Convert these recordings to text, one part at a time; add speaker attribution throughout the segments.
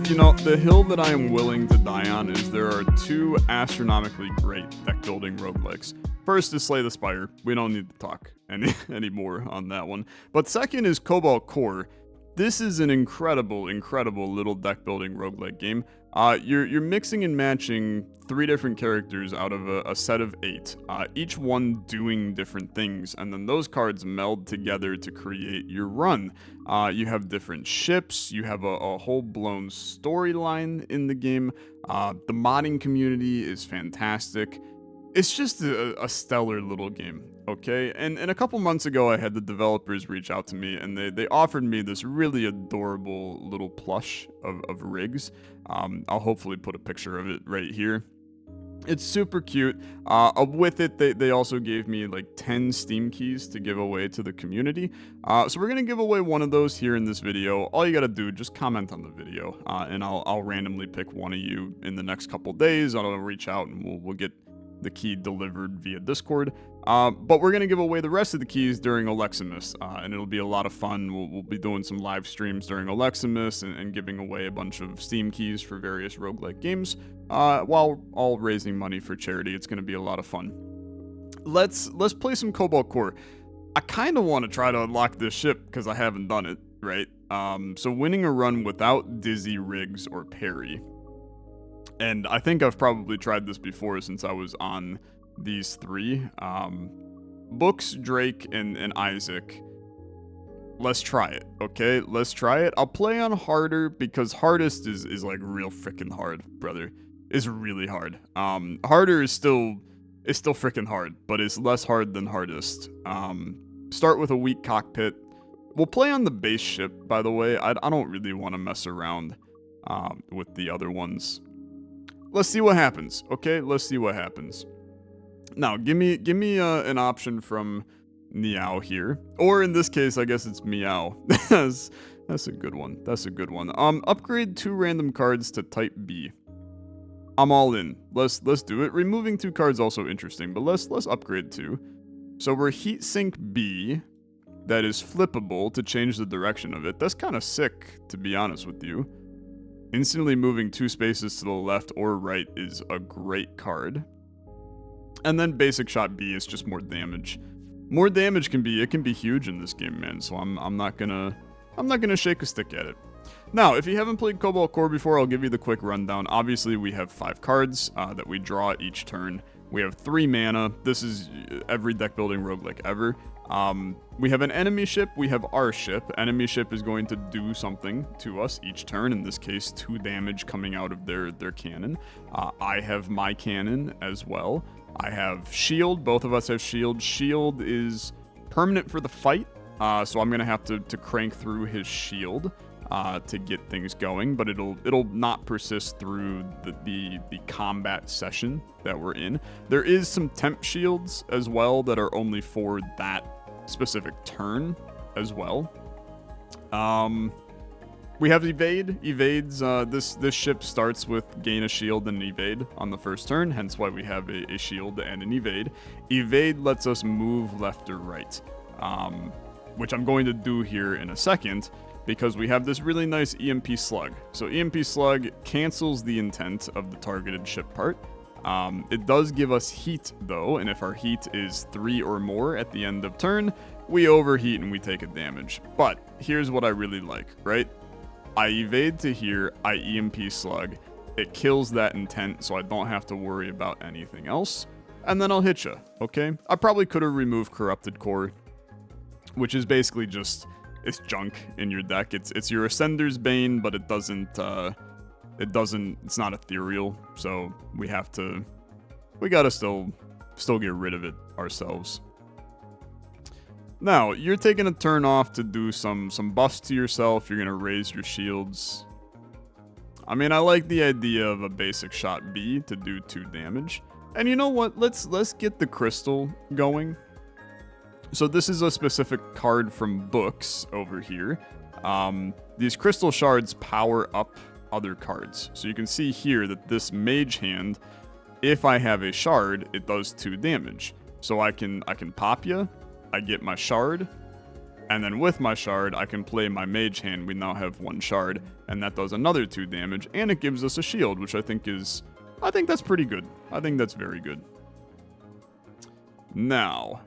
Speaker 1: You know, the hill that I am willing to die on is there are two astronomically great deck building roguelikes. First is Slay the Spire. We don't need to talk anymore on that one. But second is Cobalt Core. This is an incredible little deck building roguelike game. You're mixing and matching 3 different characters out of a set of 8, each one doing different things, and then those cards meld together to create your run. You have different ships, you have a whole-blown storyline in the game. The modding community is fantastic. It's just a stellar little game, okay? And a couple months ago, I had the developers reach out to me, and they offered me this really adorable little plush of Riggs. I'll hopefully put a picture of it right here. It's super cute. With it, they also gave me like 10 Steam keys to give away to the community. So we're gonna give away one of those here in this video. All you gotta do, just comment on the video, and I'll randomly pick one of you in the next couple days. I'll reach out and we'll get the key delivered via Discord. But we're going to give away the rest of the keys during Oleximus, and it'll be a lot of fun. We'll be doing some live streams during Oleximus and giving away a bunch of Steam keys for various roguelike games, while all raising money for charity. It's going to be a lot of fun. Let's play some Cobalt Core. I kind of want to try to unlock this ship because I haven't done it, right? So winning a run without Dizzy, Riggs, or Parry. And I think I've probably tried this before since I was on these 3. Books, Drake, and Isaac. Let's try it, okay? Let's try it. I'll play on harder because hardest is like real freaking hard, brother. It's really hard. Harder is still freaking hard, but it's less hard than hardest. Start with a weak cockpit. We'll play on the base ship, by the way. I don't really want to mess around with the other ones. Let's see what happens, okay? Let's see what happens. Now, give me an option from Meow here. Or in this case, I guess it's Meow. That's a good one. That's a good one. Upgrade 2 random cards to type B. I'm all in. Let's do it. Removing 2 cards also interesting, but let's upgrade 2. So we're Heatsink B. That is flippable to change the direction of it. That's kind of sick, to be honest with you. Instantly moving 2 spaces to the left or right is a great card. And then Basic Shot B is just more damage. More damage can be huge in this game, man. So I'm not gonna shake a stick at it. Now, if you haven't played Cobalt Core before, I'll give you the quick rundown. Obviously, we have 5 cards that we draw each turn. We have 3 mana. This is every deck building roguelike ever. We have an enemy ship, we have our ship. Enemy ship is going to do something to us each turn, in this case 2 damage coming out of their cannon. I have my cannon as well. I have shield, both of us have shield. Shield is permanent for the fight, so I'm going to have to crank through his shield to get things going, but it'll not persist through the combat session that we're in. There is some temp shields as well that are only for that specific turn as well. We have evade. Evades, this ship starts with gain a shield and an evade on the first turn, hence why we have a shield and an evade. Evade lets us move left or right, which I'm going to do here in a second, because we have this really nice EMP slug. So EMP slug cancels the intent of the targeted ship part. It does give us heat though, and if our heat is 3 or more at the end of turn, we overheat and we take a damage. But here's what I really like, right? I evade to here, I EMP slug. It kills that intent, so I don't have to worry about anything else. And then I'll hit ya, okay? I probably could have removed Corrupted Core, which is basically just, it's junk in your deck. It's your Ascender's Bane, but it's not ethereal, so we gotta still get rid of it ourselves. Now, you're taking a turn off to do some buffs to yourself. You're gonna raise your shields. I mean, I like the idea of a Basic Shot B to do 2 damage. And you know what? Let's get the crystal going. So this is a specific card from books over here. These crystal shards power up other cards. So you can see here that this mage hand, if I have a shard, it does 2 damage. So I can pop ya, I get my shard, And then with my shard, I can play my mage hand. We now have 1 shard, and that does another 2 damage, and it gives us a shield, which I think that's pretty good. I think that's very good. Now,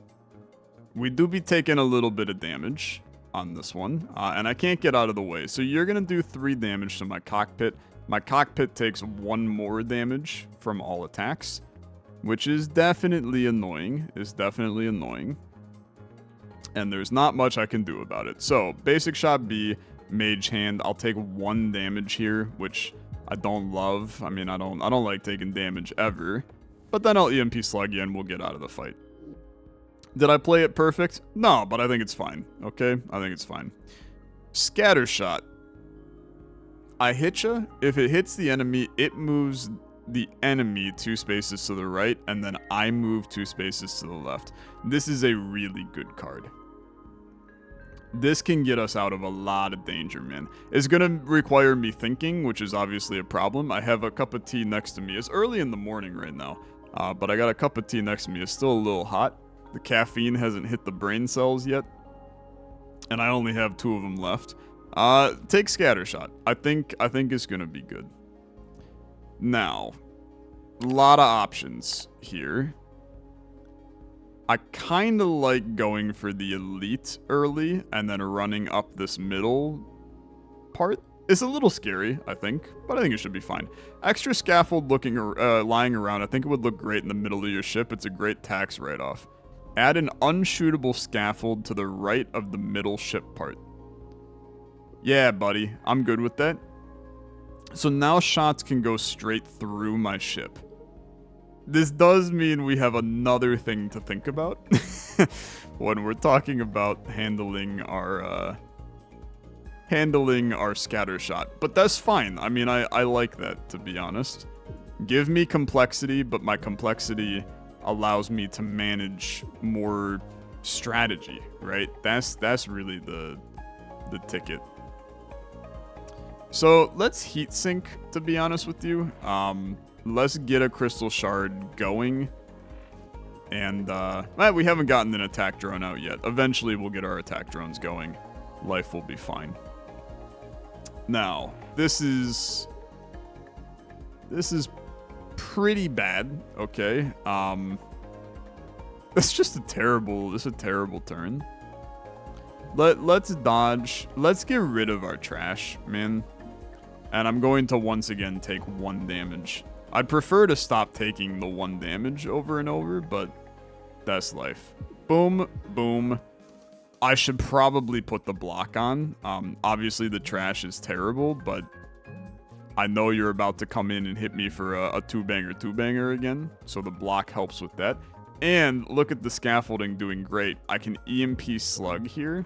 Speaker 1: we do be taking a little bit of damage on this one, and I can't get out of the way. So you're going to do 3 damage to my cockpit. My cockpit takes 1 more damage from all attacks, which is definitely annoying. And there's not much I can do about it. So, basic shot B, mage hand. I'll take 1 damage here, which I don't love. I mean, I don't like taking damage ever. But then I'll EMP slug you and we'll get out of the fight. Did I play it perfect? No, but I think it's fine. Okay? I think it's fine. Scatter shot. I hit ya. If it hits the enemy, it moves the enemy 2 spaces to the right, and then I move 2 spaces to the left. This is a really good card. This can get us out of a lot of danger, man. It's gonna require me thinking, which is obviously a problem. I have a cup of tea next to me. It's early in the morning right now, but I got a cup of tea next to me. It's still a little hot. The caffeine hasn't hit the brain cells yet, and I only have 2 of them left. Take scatter shot. I think it's gonna be good. Now, a lot of options here. I kind of like going for the elite early and then running up this middle part. It's a little scary, I think, but I think it should be fine. Extra scaffold lying around. I think it would look great in the middle of your ship. It's a great tax write-off. Add an unshootable scaffold to the right of the middle ship part. Yeah, buddy. I'm good with that. So now shots can go straight through my ship. This does mean we have another thing to think about when we're talking about handling our scatter shot. But that's fine. I mean, I like that, to be honest. Give me complexity, but my complexity allows me to manage more strategy, right? That's really the ticket. So let's heat sink, to be honest with you. Let's get a crystal shard going. And we haven't gotten an attack drone out yet. Eventually we'll get our attack drones going. Life will be fine. Now, this is pretty bad, okay? It's just a terrible turn. Let's dodge. Let's get rid of our trash, man. And I'm going to once again take 1 damage. I'd prefer to stop taking the 1 damage over and over, but that's life. Boom, boom. I should probably put the block on. Obviously the trash is terrible, but I know you're about to come in and hit me for a 2-banger again, so the block helps with that. And look at the scaffolding doing great. I can EMP slug here.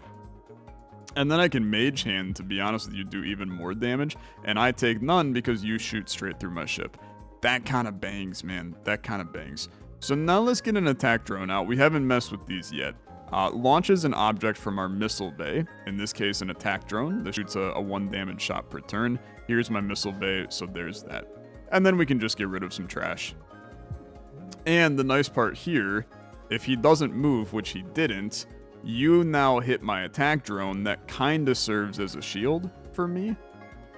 Speaker 1: And then I can mage hand, to be honest with you, do even more damage. And I take none because you shoot straight through my ship. That kind of bangs, man. That kind of bangs. So now let's get an attack drone out. We haven't messed with these yet. Launches an object from our missile bay. In this case, an attack drone that shoots a 1 damage shot per turn. Here's my missile bay, so there's that. And then we can just get rid of some trash. And the nice part here, if he doesn't move, which he didn't, you now hit my attack drone that kind of serves as a shield for me.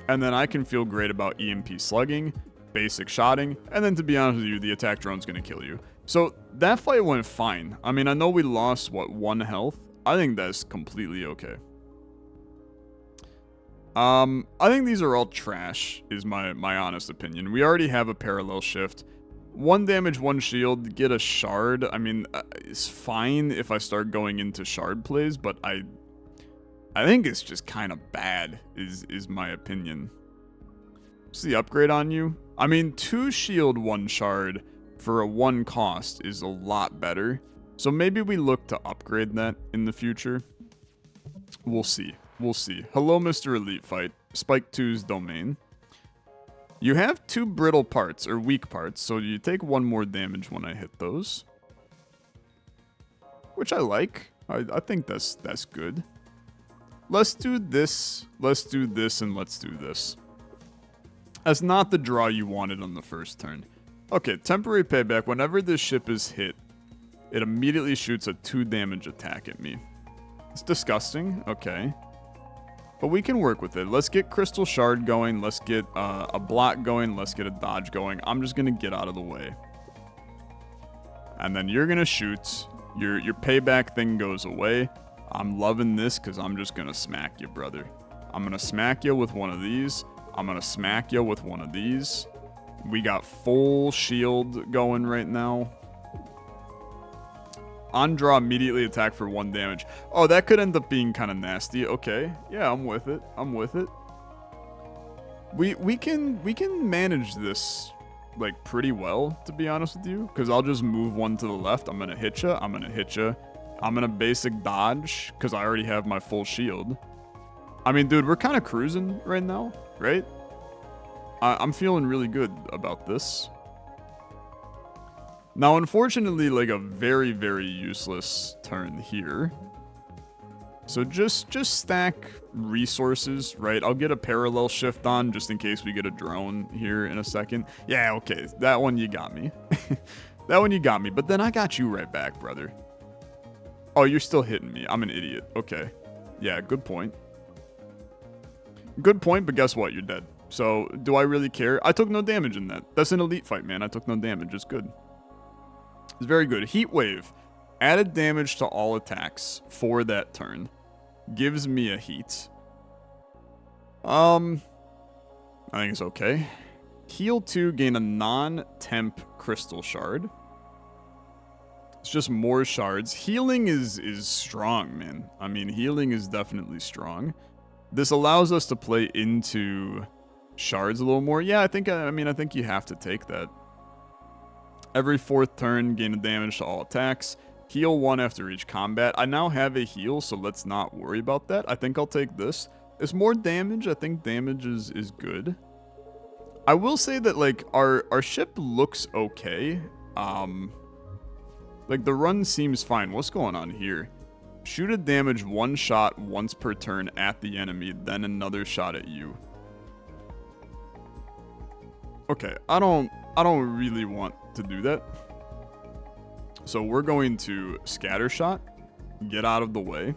Speaker 1: And then I can feel great about EMP slugging, basic shotting, and then to be honest with you, the attack drone's going to kill you. So that fight went fine. I mean, I know we lost, 1 health? I think that's completely okay. I think these are all trash, is my honest opinion. We already have a parallel shift. 1 damage, 1 shield, get a shard. I mean, it's fine if I start going into shard plays, but I think it's just kind of bad, is my opinion. What's the upgrade on you? I mean, 2 shield, 1 shard for a 1 cost is a lot better. So maybe we look to upgrade that in the future. We'll see. We'll see. Hello, Mr. Elite Fight. Spike 2's domain. You have 2 brittle parts, or weak parts, so you take 1 more damage when I hit those. Which I like. I think that's good. Let's do this, and let's do this. That's not the draw you wanted on the first turn. Okay, temporary payback. Whenever this ship is hit, it immediately shoots a 2 damage attack at me. It's disgusting. Okay. But we can work with it. Let's get Crystal Shard going. Let's get a block going. Let's get a dodge going. I'm just going to get out of the way. And then you're going to shoot. Your payback thing goes away. I'm loving this because I'm just going to smack you, brother. I'm going to smack you with one of these. I'm going to smack you with one of these. We got full shield going right now. On draw, immediately attack for 1 damage. Oh, that could end up being kind of nasty. Okay. Yeah, I'm with it. I'm with it. We can manage this like pretty well, to be honest with you, because I'll just move one to the left. I'm going to hit you. I'm going to hit you. I'm going to basic dodge because I already have my full shield. I mean, dude, we're kind of cruising right now, right? I'm feeling really good about this. Now, unfortunately, like a very, very useless turn here. So just stack resources, right? I'll get a parallel shift on just in case we get a drone here in a second. Yeah, okay. That one, you got me. That one, you got me. But then I got you right back, brother. Oh, you're still hitting me. I'm an idiot. Okay. Yeah, good point. Good point, but guess what? You're dead. So, do I really care? I took no damage in that. That's an elite fight, man. I took no damage. It's good. It's very good. Heat Wave. Added damage to all attacks for that turn. Gives me a heat. I think it's okay. Heal 2, gain a non-temp crystal shard. It's just more shards. Healing is strong, man. I mean, healing is definitely strong. This allows us to play into shards a little more. Yeah, I think you have to take that. Every 4th turn, gain a damage to all attacks. Heal 1 after each combat. I now have a heal, so let's not worry about that. I think I'll take this. It's more damage. I think damage is good. I will say that, like, our ship looks okay. Like, the run seems fine. What's going on here? Shoot a damage 1 shot once per turn at the enemy, then another shot at you. Okay, I don't really want to do that. So we're going to scatter shot, get out of the way,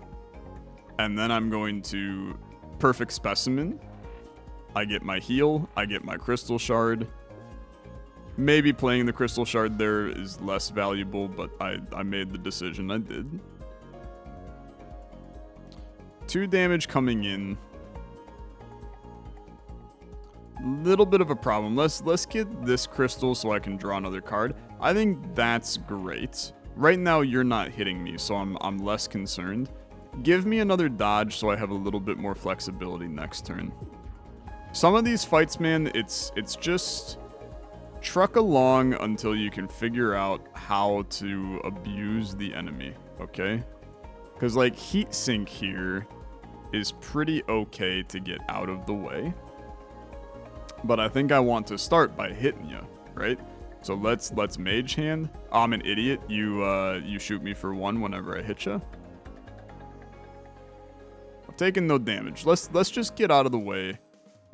Speaker 1: and then I'm going to perfect specimen. I get my heal, I get my crystal shard. Maybe playing the crystal shard there is less valuable, but I made the decision I did. 2 damage coming in. Little bit of a problem. Let's get this crystal so I can draw another card. I think that's great. Right now you're not hitting me, so I'm less concerned. Give me another dodge so I have a little bit more flexibility next turn. Some of these fights, man, it's just truck along until you can figure out how to abuse the enemy, okay? Because like heat sink here is pretty okay to get out of the way. But I think I want to start by hitting you, right? So let's mage hand. Oh, I'm an idiot. You shoot me for 1 whenever I hit you. I've taken no damage. Let's just get out of the way,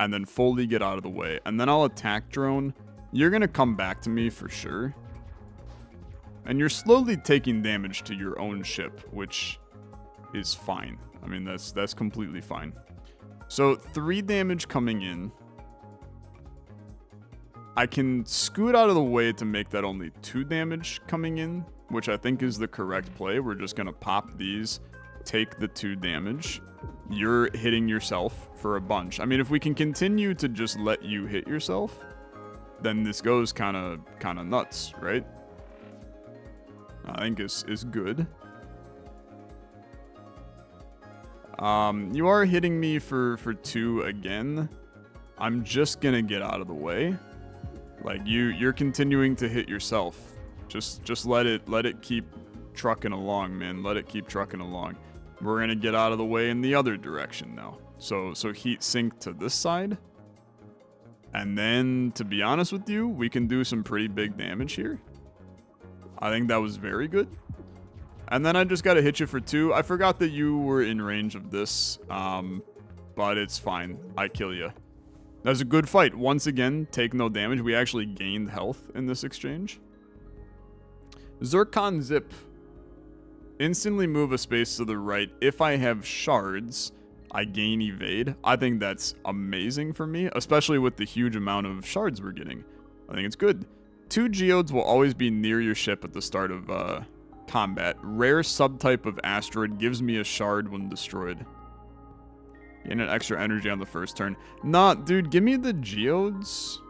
Speaker 1: and then fully get out of the way, and then I'll attack drone. You're gonna come back to me for sure, and you're slowly taking damage to your own ship, which is fine. I mean, that's completely fine. So 3 damage coming in. I can scoot out of the way to make that only 2 damage coming in, which I think is the correct play. We're just going to pop these, take the 2 damage. You're hitting yourself for a bunch. I mean, if we can continue to just let you hit yourself, then this goes kind of nuts, right? I think is good. You are hitting me for 2 again. I'm just going to get out of the way. Like you're continuing to hit yourself. Just let it keep trucking along, man. Let it keep trucking along. We're gonna get out of the way in the other direction now. So heat sink to this side. And then, to be honest with you, we can do some pretty big damage here. I think that was very good. And then I just gotta hit you for 2. I forgot that you were in range of this. But it's fine. I kill you. That was a good fight. Once again, take no damage. We actually gained health in this exchange. Zircon Zip. Instantly move a space to the right. If I have shards, I gain evade. I think that's amazing for me, especially with the huge amount of shards we're getting. I think it's good. 2 geodes will always be near your ship at the start of combat. Rare subtype of asteroid gives me a shard when destroyed. Gain an extra energy on the first turn. Nah, dude, give me the geodes.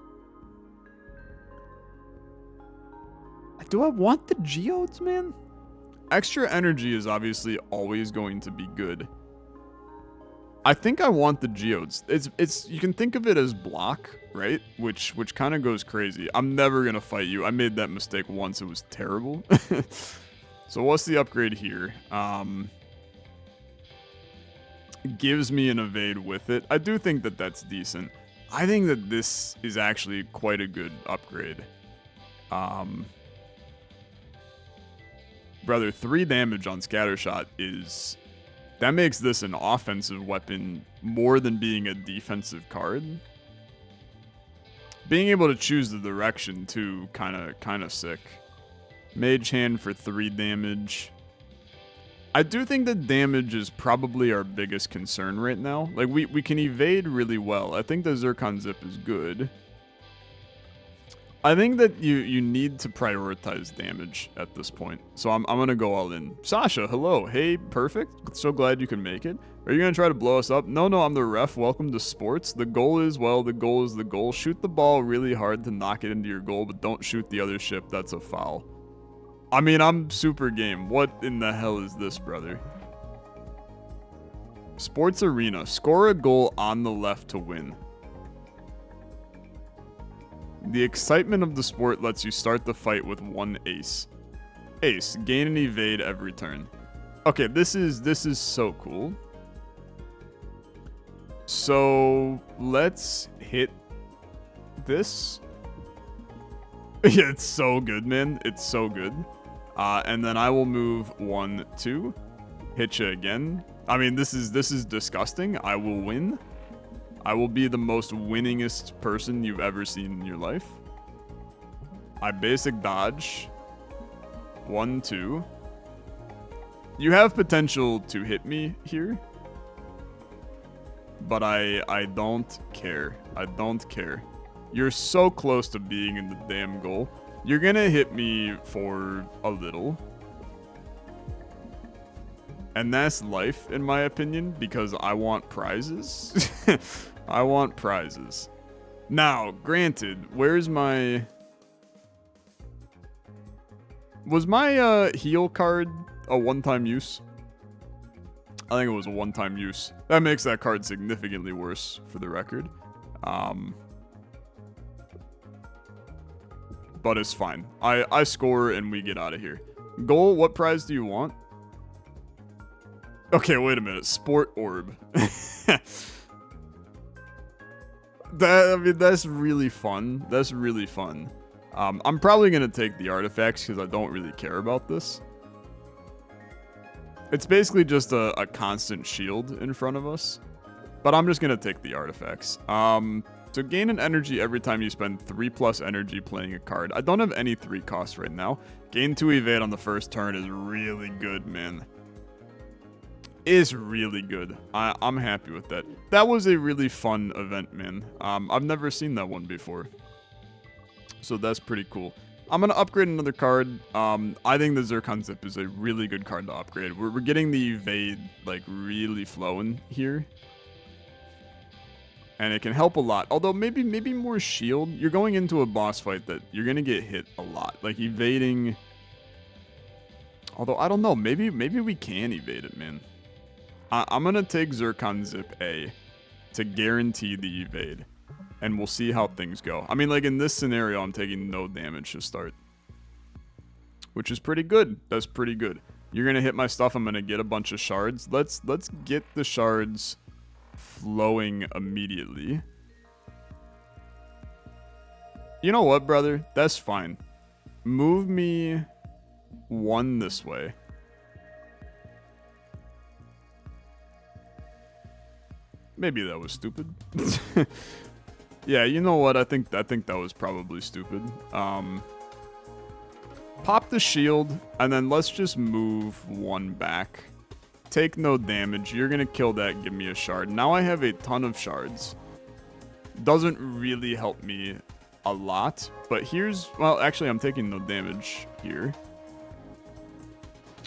Speaker 1: Do I want the geodes, man? Extra energy is obviously always going to be good. I think I want the geodes. It's you can think of it as block, right? Which kind of goes crazy. I'm never gonna fight you. I made that mistake once. It was terrible. So what's the upgrade here? Gives me an evade with it. I do think that that's decent. I think that this is actually quite a good upgrade. Brother, 3 damage on Scattershot is... That makes this an offensive weapon more than being a defensive card. Being able to choose the direction, too, kind of sick. Mage Hand for 3 damage. I do think that damage is probably our biggest concern right now. Like, we can evade really well. I think the Zircon Zip is good. I think that you need to prioritize damage at this point. So I'm going to go all in. Sasha, hello. Hey, perfect. So glad you can make it. Are you going to try to blow us up? No, I'm the ref. Welcome to sports. The goal is, well, the goal is the goal. Shoot the ball really hard to knock it into your goal, but don't shoot the other ship. That's a foul. I mean, I'm super game. What in the hell is this, brother? Sports Arena. Score a goal on the left to win. The excitement of the sport lets you start the fight with 1 ace. Ace. Gain an evade every turn. Okay, this is so cool. So, let's hit this. Yeah, it's so good, man. It's so good. And then I will move 1, 2. Hit you again. I mean, this is disgusting. I will win. I will be the most winningest person you've ever seen in your life. I basic dodge. 1, 2. You have potential to hit me here. But I don't care. I don't care. You're so close to being in the damn goal. You're gonna hit me for a little. And that's life, in my opinion, because I want prizes. I want prizes. Now, granted, where's my... Was my heal card a one-time use? I think it was a one-time use. That makes that card significantly worse, for the record. But it's fine. I score and we get out of here. Goal, what prize do you want? Okay, wait a minute. Sport Orb. I mean, that's really fun. That's really fun. I'm probably going to take the artifacts because I don't really care about this. It's basically just a constant shield in front of us. But I'm just going to take the artifacts. So gain an energy every time you spend 3+ energy playing a card. I don't have any 3 costs right now. Gain 2 evade on the first turn is really good, man. Is really good. I'm happy with that. That was a really fun event, man. I've never seen that one before. So that's pretty cool. I'm going to upgrade another card. I think the Zircon Zip is a really good card to upgrade. We're getting the evade, like, really flowing here. And it can help a lot. Although, maybe more shield. You're going into a boss fight that you're going to get hit a lot. Like, evading... Although, I don't know. Maybe we can evade it, man. I'm going to take Zircon Zip A to guarantee the evade. And we'll see how things go. I mean, like, in this scenario, I'm taking no damage to start. Which is pretty good. That's pretty good. You're going to hit my stuff. I'm going to get a bunch of shards. Let's get the shards flowing immediately. You know what, brother? That's fine. Move me 1 this way. Maybe that was stupid. Yeah, you know what? I think that was probably stupid. Pop the shield, and then let's just move one back. Take no damage. You're gonna kill that, give me a shard. Now I have a ton of shards. Doesn't really help me a lot, but here's... Well, actually, I'm taking no damage here.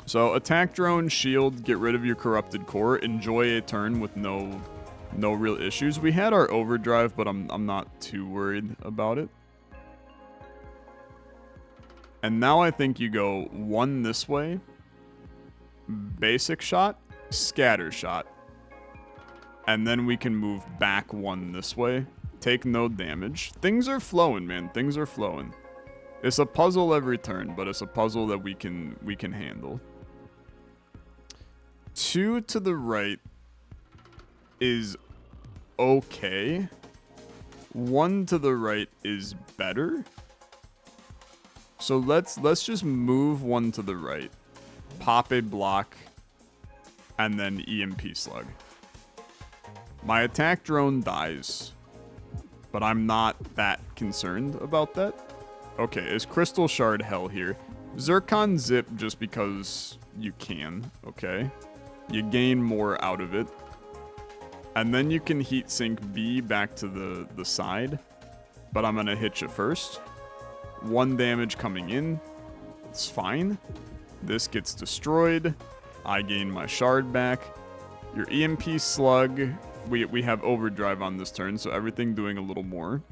Speaker 1: So, attack drone, shield, get rid of your corrupted core. Enjoy a turn with no real issues. We had our overdrive, but I'm not too worried about it. And now I think you go one this way, basic shot, scatter shot. And then we can move back one this way, take no damage. Things are flowing, man. Things are flowing. It's a puzzle every turn, but it's a puzzle that we can handle. 2 to the right is okay. 1 to the right is better. So let's just move 1 to the right, pop a block, and then EMP slug. My attack drone dies, but I'm not that concerned about that. Okay, is Crystal Shard hell here? Zircon Zip just because you can, okay? You gain more out of it. And then you can heat sink B back to the side, but I'm gonna hit you first. 1 damage coming in. It's fine. This gets destroyed. I gain my shard back. Your EMP slug. We have overdrive on this turn, so everything doing a little more.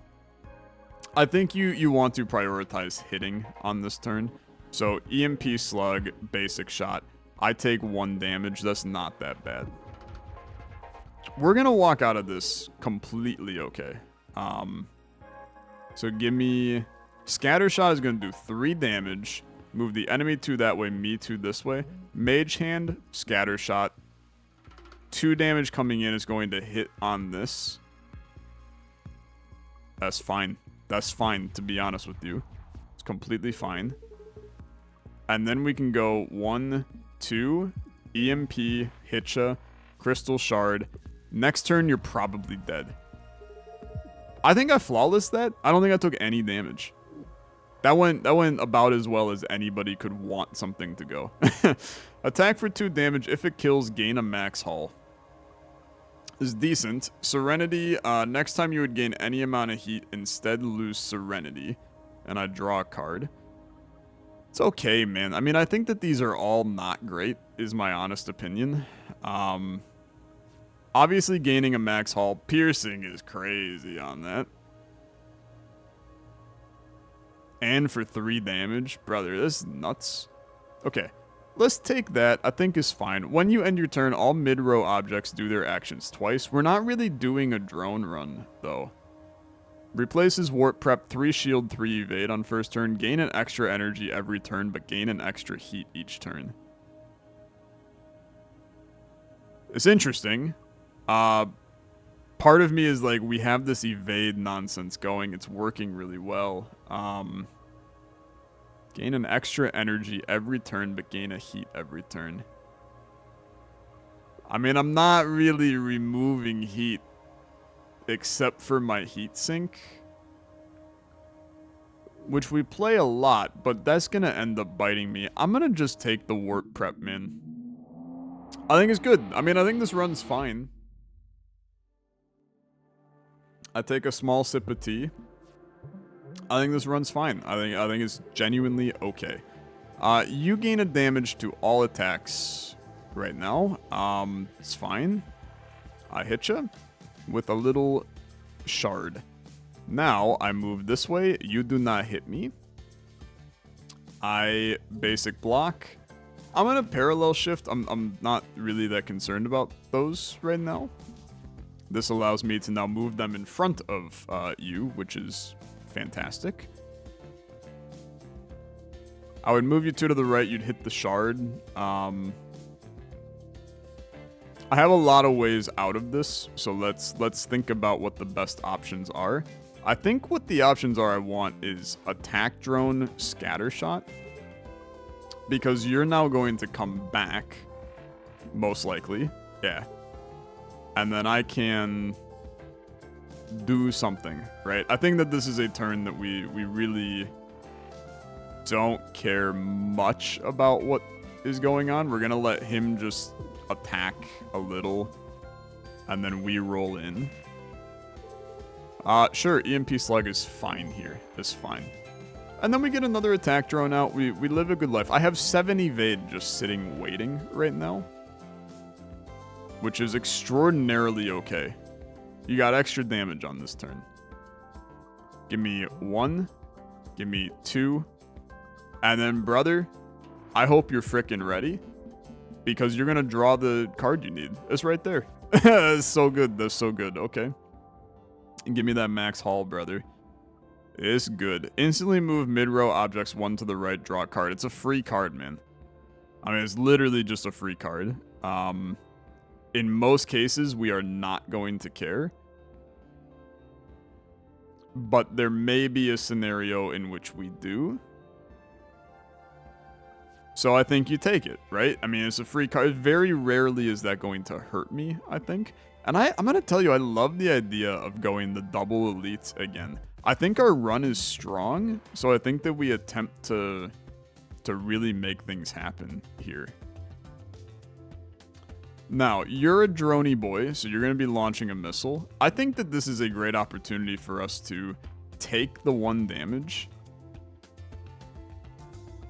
Speaker 1: I think you want to prioritize hitting on this turn. So EMP slug, basic shot. I take 1 damage. That's not that bad. We're gonna walk out of this completely okay. So give me... Scatter shot is going to do 3 damage. Move the enemy 2 that way, me 2 this way. Mage hand, scatter shot. 2 damage coming in is going to hit on this. That's fine. That's fine, to be honest with you. It's completely fine. And then we can go 1, 2, EMP, Hitcha, Crystal Shard. Next turn, you're probably dead. I think I flawlessed that. I don't think I took any damage. That went about as well as anybody could want something to go. Attack for 2 damage. If it kills, gain a max haul. Is decent. Serenity. Next time you would gain any amount of heat, instead lose Serenity. And I draw a card. It's okay, man. I mean, I think that these are all not great, is my honest opinion. Obviously, gaining a max haul. Piercing is crazy on that. And for 3 damage? Brother, this is nuts. Okay, let's take that. I think is fine. When you end your turn, all mid-row objects do their actions twice. We're not really doing a drone run, though. Replaces warp prep, 3 shield, 3 evade on first turn. Gain an extra energy every turn, but gain an extra heat each turn. It's interesting. Part of me is like, we have this evade nonsense going. It's working really well. Gain an extra energy every turn, but gain a heat every turn. I mean, I'm not really removing heat except for my heat sink, which we play a lot, but that's gonna end up biting me. I'm gonna just take the warp prep, man. I think it's good. I mean, I think this run's fine. I take a small sip of tea. I think this run's fine. I think it's genuinely okay. You gain a damage to all attacks right now. It's fine. I hit you with a little shard. Now I move this way. You do not hit me. I basic block. I'm gonna parallel shift. I'm not really that concerned about those right now. This allows me to now move them in front of you, which is fantastic. I would move you 2 to the right. You'd hit the shard. I have a lot of ways out of this, so let's think about what the best options are. I think what the options are I want is attack drone, scatter shot, because you're now going to come back, most likely. Yeah. And then I can do something, right? I think that this is a turn that we really don't care much about what is going on. We're going to let him just attack a little, and then we roll in. Sure, EMP Slug is fine here. It's fine. And then we get another attack drone out. We live a good life. I have 7 evade just sitting waiting right now, which is extraordinarily okay. You got extra damage on this turn. Give me 1. Give me 2. And then, brother, I hope you're frickin' ready, because you're going to draw the card you need. It's right there. That's so good. That's so good. Okay. And give me that max haul, brother. It's good. Instantly move mid-row objects 1 to the right, draw a card. It's a free card, man. I mean, it's literally just a free card. In most cases, we are not going to care. But there may be a scenario in which we do. So I think you take it, right? I mean, it's a free card. Very rarely is that going to hurt me, I think. And I'm going to tell you, I love the idea of going the double elites again. I think our run is strong, so I think that we attempt to really make things happen here. Now, you're a droney boy, so you're going to be launching a missile. I think that this is a great opportunity for us to take the 1 damage,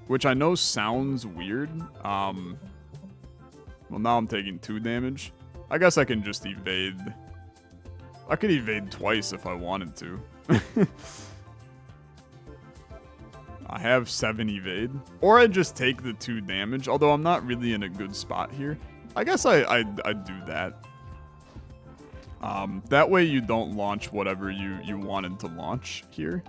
Speaker 1: which I know sounds weird. Well, now I'm taking 2 damage. I guess I can just evade. I could evade twice if I wanted to. I have 7 evade. Or I just take the 2 damage, although I'm not really in a good spot here. I guess I'd do that. That way you don't launch whatever you wanted to launch here.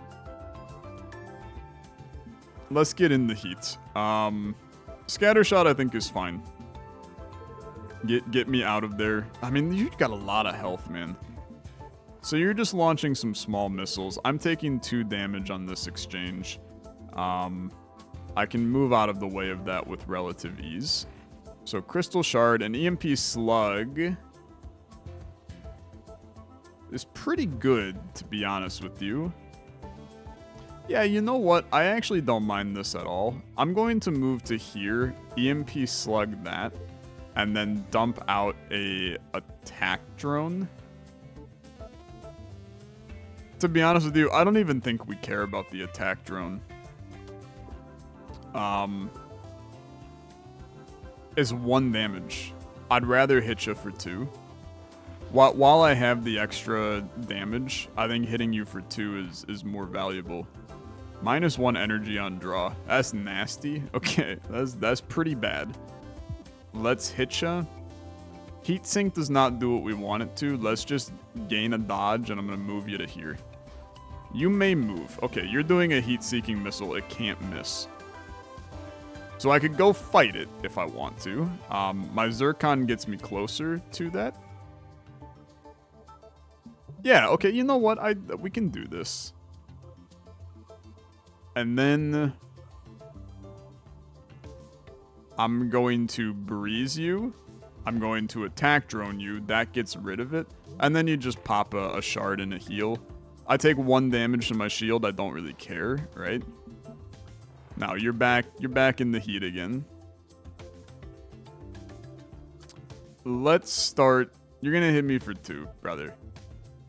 Speaker 1: Let's get in the heat. Scattershot I think is fine. Get me out of there. I mean, you've got a lot of health, man. So you're just launching some small missiles. I'm taking 2 damage on this exchange. I can move out of the way of that with relative ease. So Crystal Shard and EMP Slug is pretty good, to be honest with you. Yeah, you know what? I actually don't mind this at all. I'm going to move to here, EMP Slug that, and then dump out a attack drone. To be honest with you, I don't even think we care about the attack drone. Is 1 damage. I'd rather hit you for 2. While I have the extra damage, I think hitting you for 2 is more valuable. -1 energy on draw. That's nasty. Okay, that's pretty bad. Let's hit ya. Heat Sink does not do what we want it to. Let's just gain a dodge, and I'm going to move you to here. You may move. Okay, you're doing a heat-seeking missile. It can't miss. So I could go fight it if I want to. My Zircon gets me closer to that. Yeah, okay, you know what? We can do this. And then I'm going to breeze you. I'm going to attack drone you. That gets rid of it. And then you just pop a shard and a heal. I take 1 damage to my shield. I don't really care, right? Now you're back in the heat again. Let's start. You're gonna hit me for 2, brother.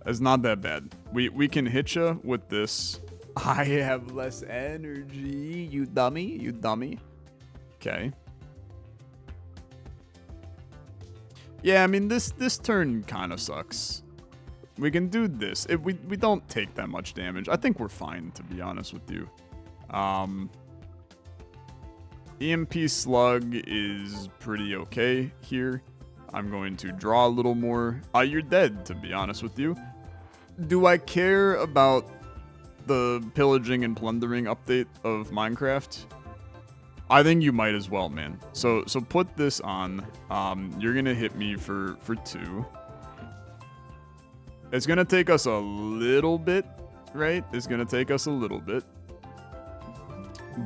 Speaker 1: It's not that bad. We can hit you with this. I have less energy, you dummy, you dummy. Okay. Yeah, I mean this turn kind of sucks. We can do this. We don't take that much damage. I think we're fine, to be honest with you. EMP Slug is pretty okay here. I'm going to draw a little more. You're dead, to be honest with you. Do I care about the pillaging and plundering update of Minecraft? I think you might as well, man. So put this on. You're gonna hit me for 2. It's gonna take us a little bit, right? It's gonna take us a little bit.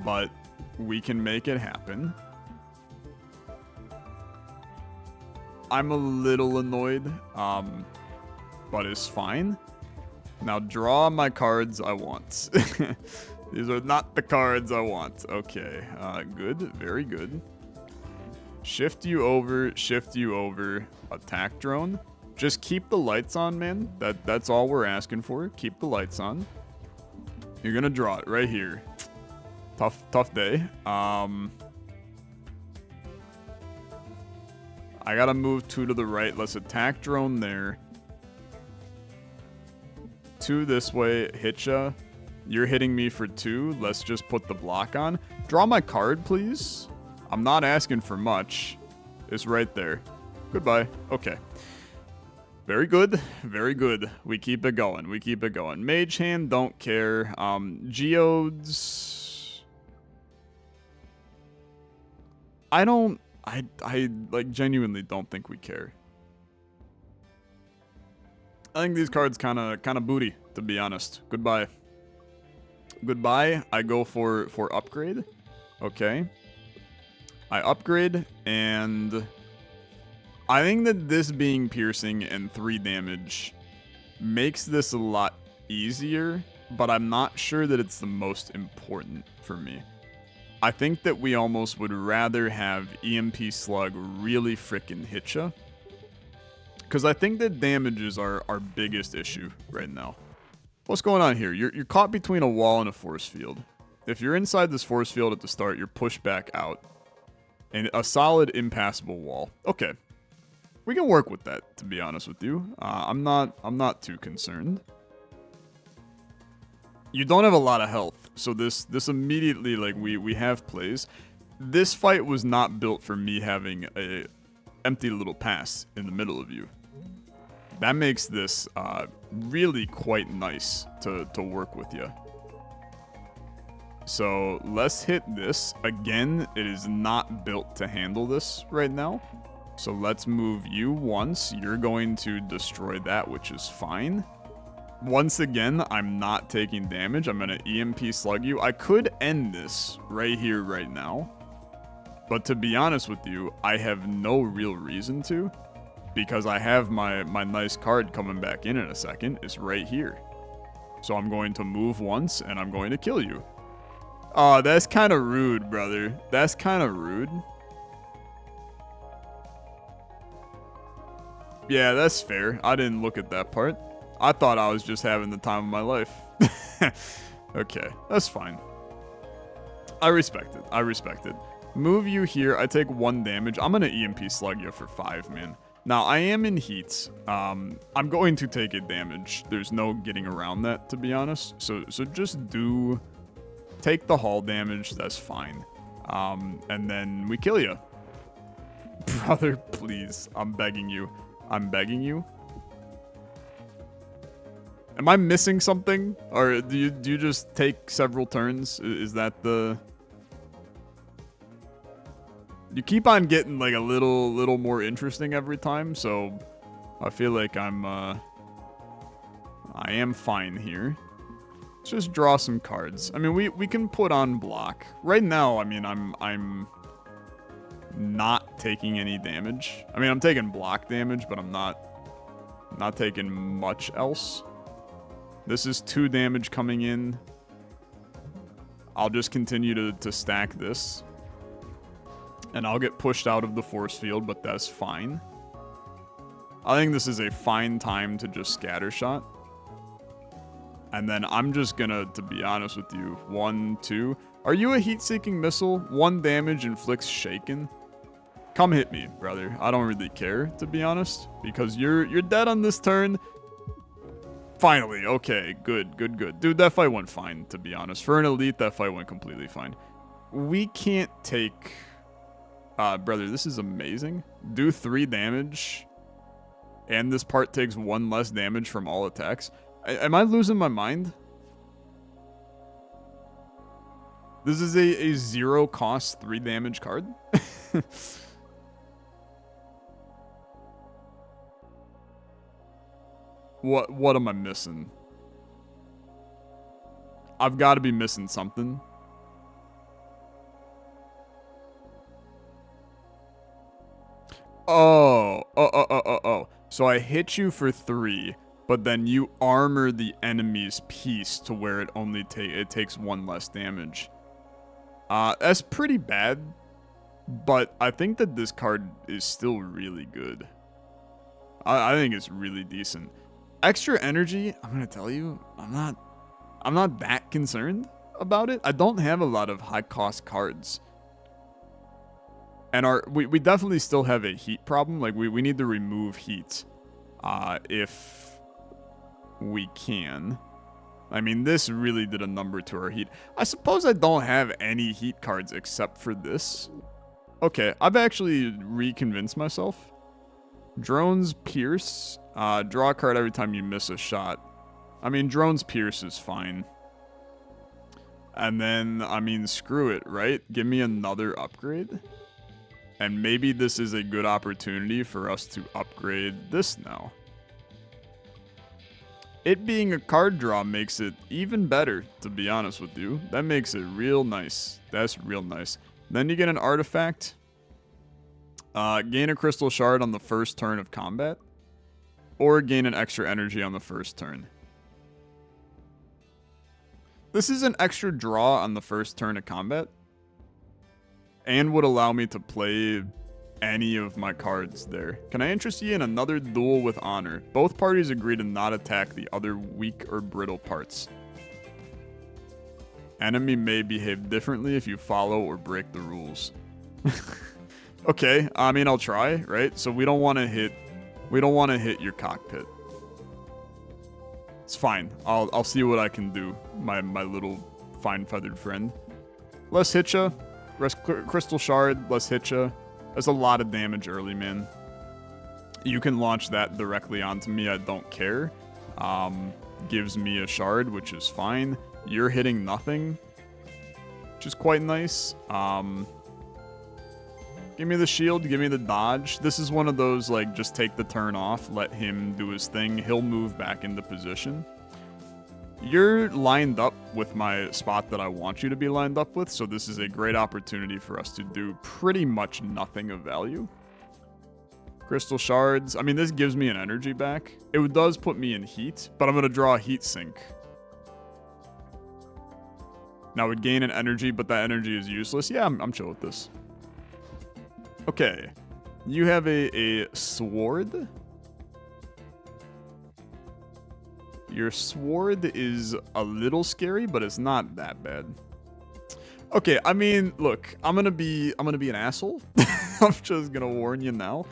Speaker 1: But we can make it happen. I'm a little annoyed, but it's fine. Now draw my cards I want. These are not the cards I want. Okay, good, very good. Shift you over, attack drone. Just keep the lights on, man. That's all we're asking for. Keep the lights on. You're gonna draw it right here. Tough day. I gotta move 2 to the right. Let's attack drone there. 2 this way, hit ya. You're hitting me for 2. Let's just put the block on. Draw my card, please. I'm not asking for much. It's right there. Goodbye. Okay. Very good. Very good. We keep it going. We keep it going. Mage hand, don't care. Geodes. I like genuinely don't think we care. I think these cards kind of booty, to be honest. Goodbye. Goodbye. I go for upgrade. Okay. I upgrade, and I think that this being piercing and 3 damage makes this a lot easier, but I'm not sure that it's the most important for me. I think that we almost would rather have EMP Slug really frickin' hit ya. Because I think that damage is our biggest issue right now. What's going on here? You're caught between a wall and a force field. If you're inside this force field at the start, you're pushed back out. And a solid impassable wall. Okay. We can work with that, to be honest with you. I'm not too concerned. You don't have a lot of health, so this immediately, like, we have plays. This fight was not built for me having a empty little pass in the middle of you. That makes this really quite nice to work with you. So let's hit this. Again, it is not built to handle this right now. So let's move you once. You're going to destroy that, which is fine. Once again, I'm not taking damage. I'm going to EMP slug you. I could end this right here, right now. But to be honest with you, I have no real reason to. Because I have my nice card coming back in a second. It's right here. So I'm going to move once, and I'm going to kill you. Oh, that's kind of rude, brother. That's kind of rude. Yeah, that's fair. I didn't look at that part. I thought I was just having the time of my life. Okay, that's fine. I respect it. I respect it. Move you here. I take 1 damage. I'm going to EMP slug you for 5, man. Now, I am in heat. I'm going to take a damage. There's no getting around that, to be honest. So just do... Take the hull damage, that's fine. And then we kill you. Brother, please. I'm begging you. I'm begging you. Am I missing something? Or do you just take several turns? Is that the... You keep on getting like a little more interesting every time, so I feel like I am fine here. Let's just draw some cards. I mean, we can put on block. Right now, I mean, I'm not taking any damage. I mean, I'm taking block damage, but I'm not taking much else. This is 2 damage coming in. I'll just continue to stack this. And I'll get pushed out of the force field, but that's fine. I think this is a fine time to just scattershot. And then I'm just gonna, to be honest with you, 1, 2. Are you a heat-seeking missile? 1 damage inflicts shaken. Come hit me, brother. I don't really care, to be honest, because you're dead on this turn. Finally, okay, good. Dude, that fight went fine, to be honest. For an elite, that fight went completely fine. We can't take... brother, this is amazing. Do 3 damage, and this part takes 1 less damage from all attacks. Am I losing my mind? This is a 0 cost 3 damage card? What am I missing? I've got to be missing something. Oh. So I hit you for 3. but then you armor the enemy's piece to where it only takes 1 less damage. That's pretty bad, but I think that this card is still really good. I think it's really decent. Extra energy, I'm gonna tell you, I'm not that concerned about it. I don't have a lot of high cost cards. And we definitely still have a heat problem. Like we need to remove heat if we can. I mean, this really did a number to our heat. I suppose I don't have any heat cards except for this. Okay, I've actually reconvinced myself. Drone's Pierce. Draw a card every time you miss a shot. I mean, Drone's Pierce is fine. And then, I mean, screw it, right? Give me another upgrade. And maybe this is a good opportunity for us to upgrade this now. It being a card draw makes it even better, to be honest with you. That makes it real nice. That's real nice. Then you get an artifact. Gain a crystal shard on the first turn of combat. Or gain an extra energy on the first turn. This is an extra draw on the first turn of combat. And would allow me to play any of my cards there. Can I interest you in another duel with honor? Both parties agree to not attack the other weak or brittle parts. Enemy may behave differently if you follow or break the rules. Okay, I mean, I'll try, right? So we don't want to hit your cockpit. It's fine. I'll see what I can do, my little fine-feathered friend. Let's hit ya. Crystal shard, let's hit ya. That's a lot of damage early, man. You can launch that directly onto me, I don't care. Gives me a shard, which is fine. You're hitting nothing, which is quite nice. Give me the shield, give me the dodge. This is one of those, like, just take the turn off, let him do his thing. He'll move back into position. You're lined up with my spot that I want you to be lined up with, so this is a great opportunity for us to do pretty much nothing of value. Crystal shards. I mean, this gives me an energy back. It does put me in heat, but I'm going to draw a heat sink. Now, it would gain an energy, but that energy is useless. Yeah, I'm chill with this. Okay, you have a sword. Your sword is a little scary, but it's not that bad. Okay, I mean, look, I'm gonna be an asshole. I'm just gonna warn you now.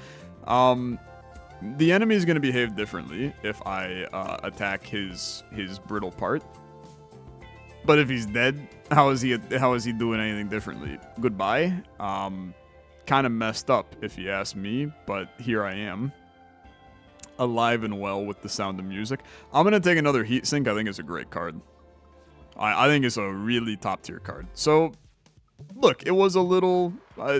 Speaker 1: The enemy is gonna behave differently if I attack his brittle part. But if he's dead, how is he doing anything differently? Goodbye. Kind of messed up, if you ask me, but here I am. Alive and well with the sound of music. I'm going to take another heat sink. I think it's a great card. I think it's a really top tier card. So, look, it was a little...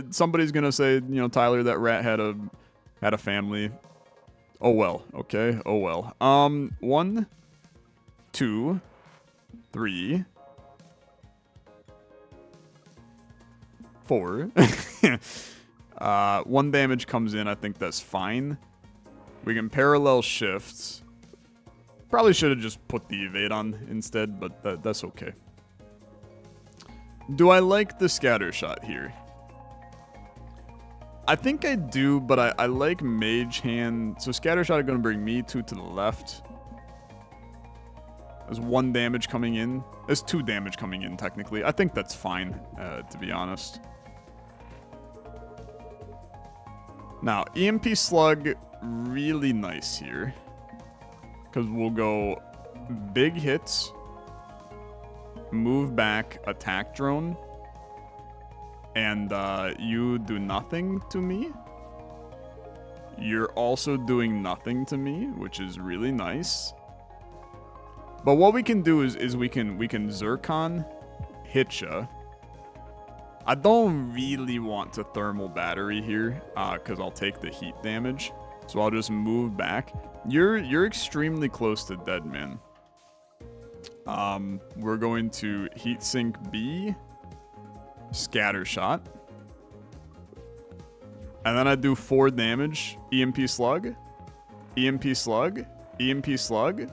Speaker 1: somebody's going to say, you know, Tyler, that rat had a family. Oh, well. Okay. Oh, well. 1, 2, 3... 4. 1 damage comes in. I think that's fine. We can parallel shift. Probably should have just put the evade on instead, but that's okay. Do I like the scatter shot here? I think I do, but I like Mage Hand. So scatter shot is going to bring me 2 to the left. There's 1 damage coming in. There's 2 damage coming in, technically. I think that's fine, to be honest. Now, EMP Slug, really nice here. Because we'll go big hits, move back, attack drone, and you do nothing to me. You're also doing nothing to me, which is really nice. But what we can do is we can Zircon, hit ya. I don't really want to thermal battery here, because I'll take the heat damage. So I'll just move back. You're extremely close to dead, man. We're going to heat sink B, scatter shot. And then I do 4 damage, EMP slug, EMP Slug.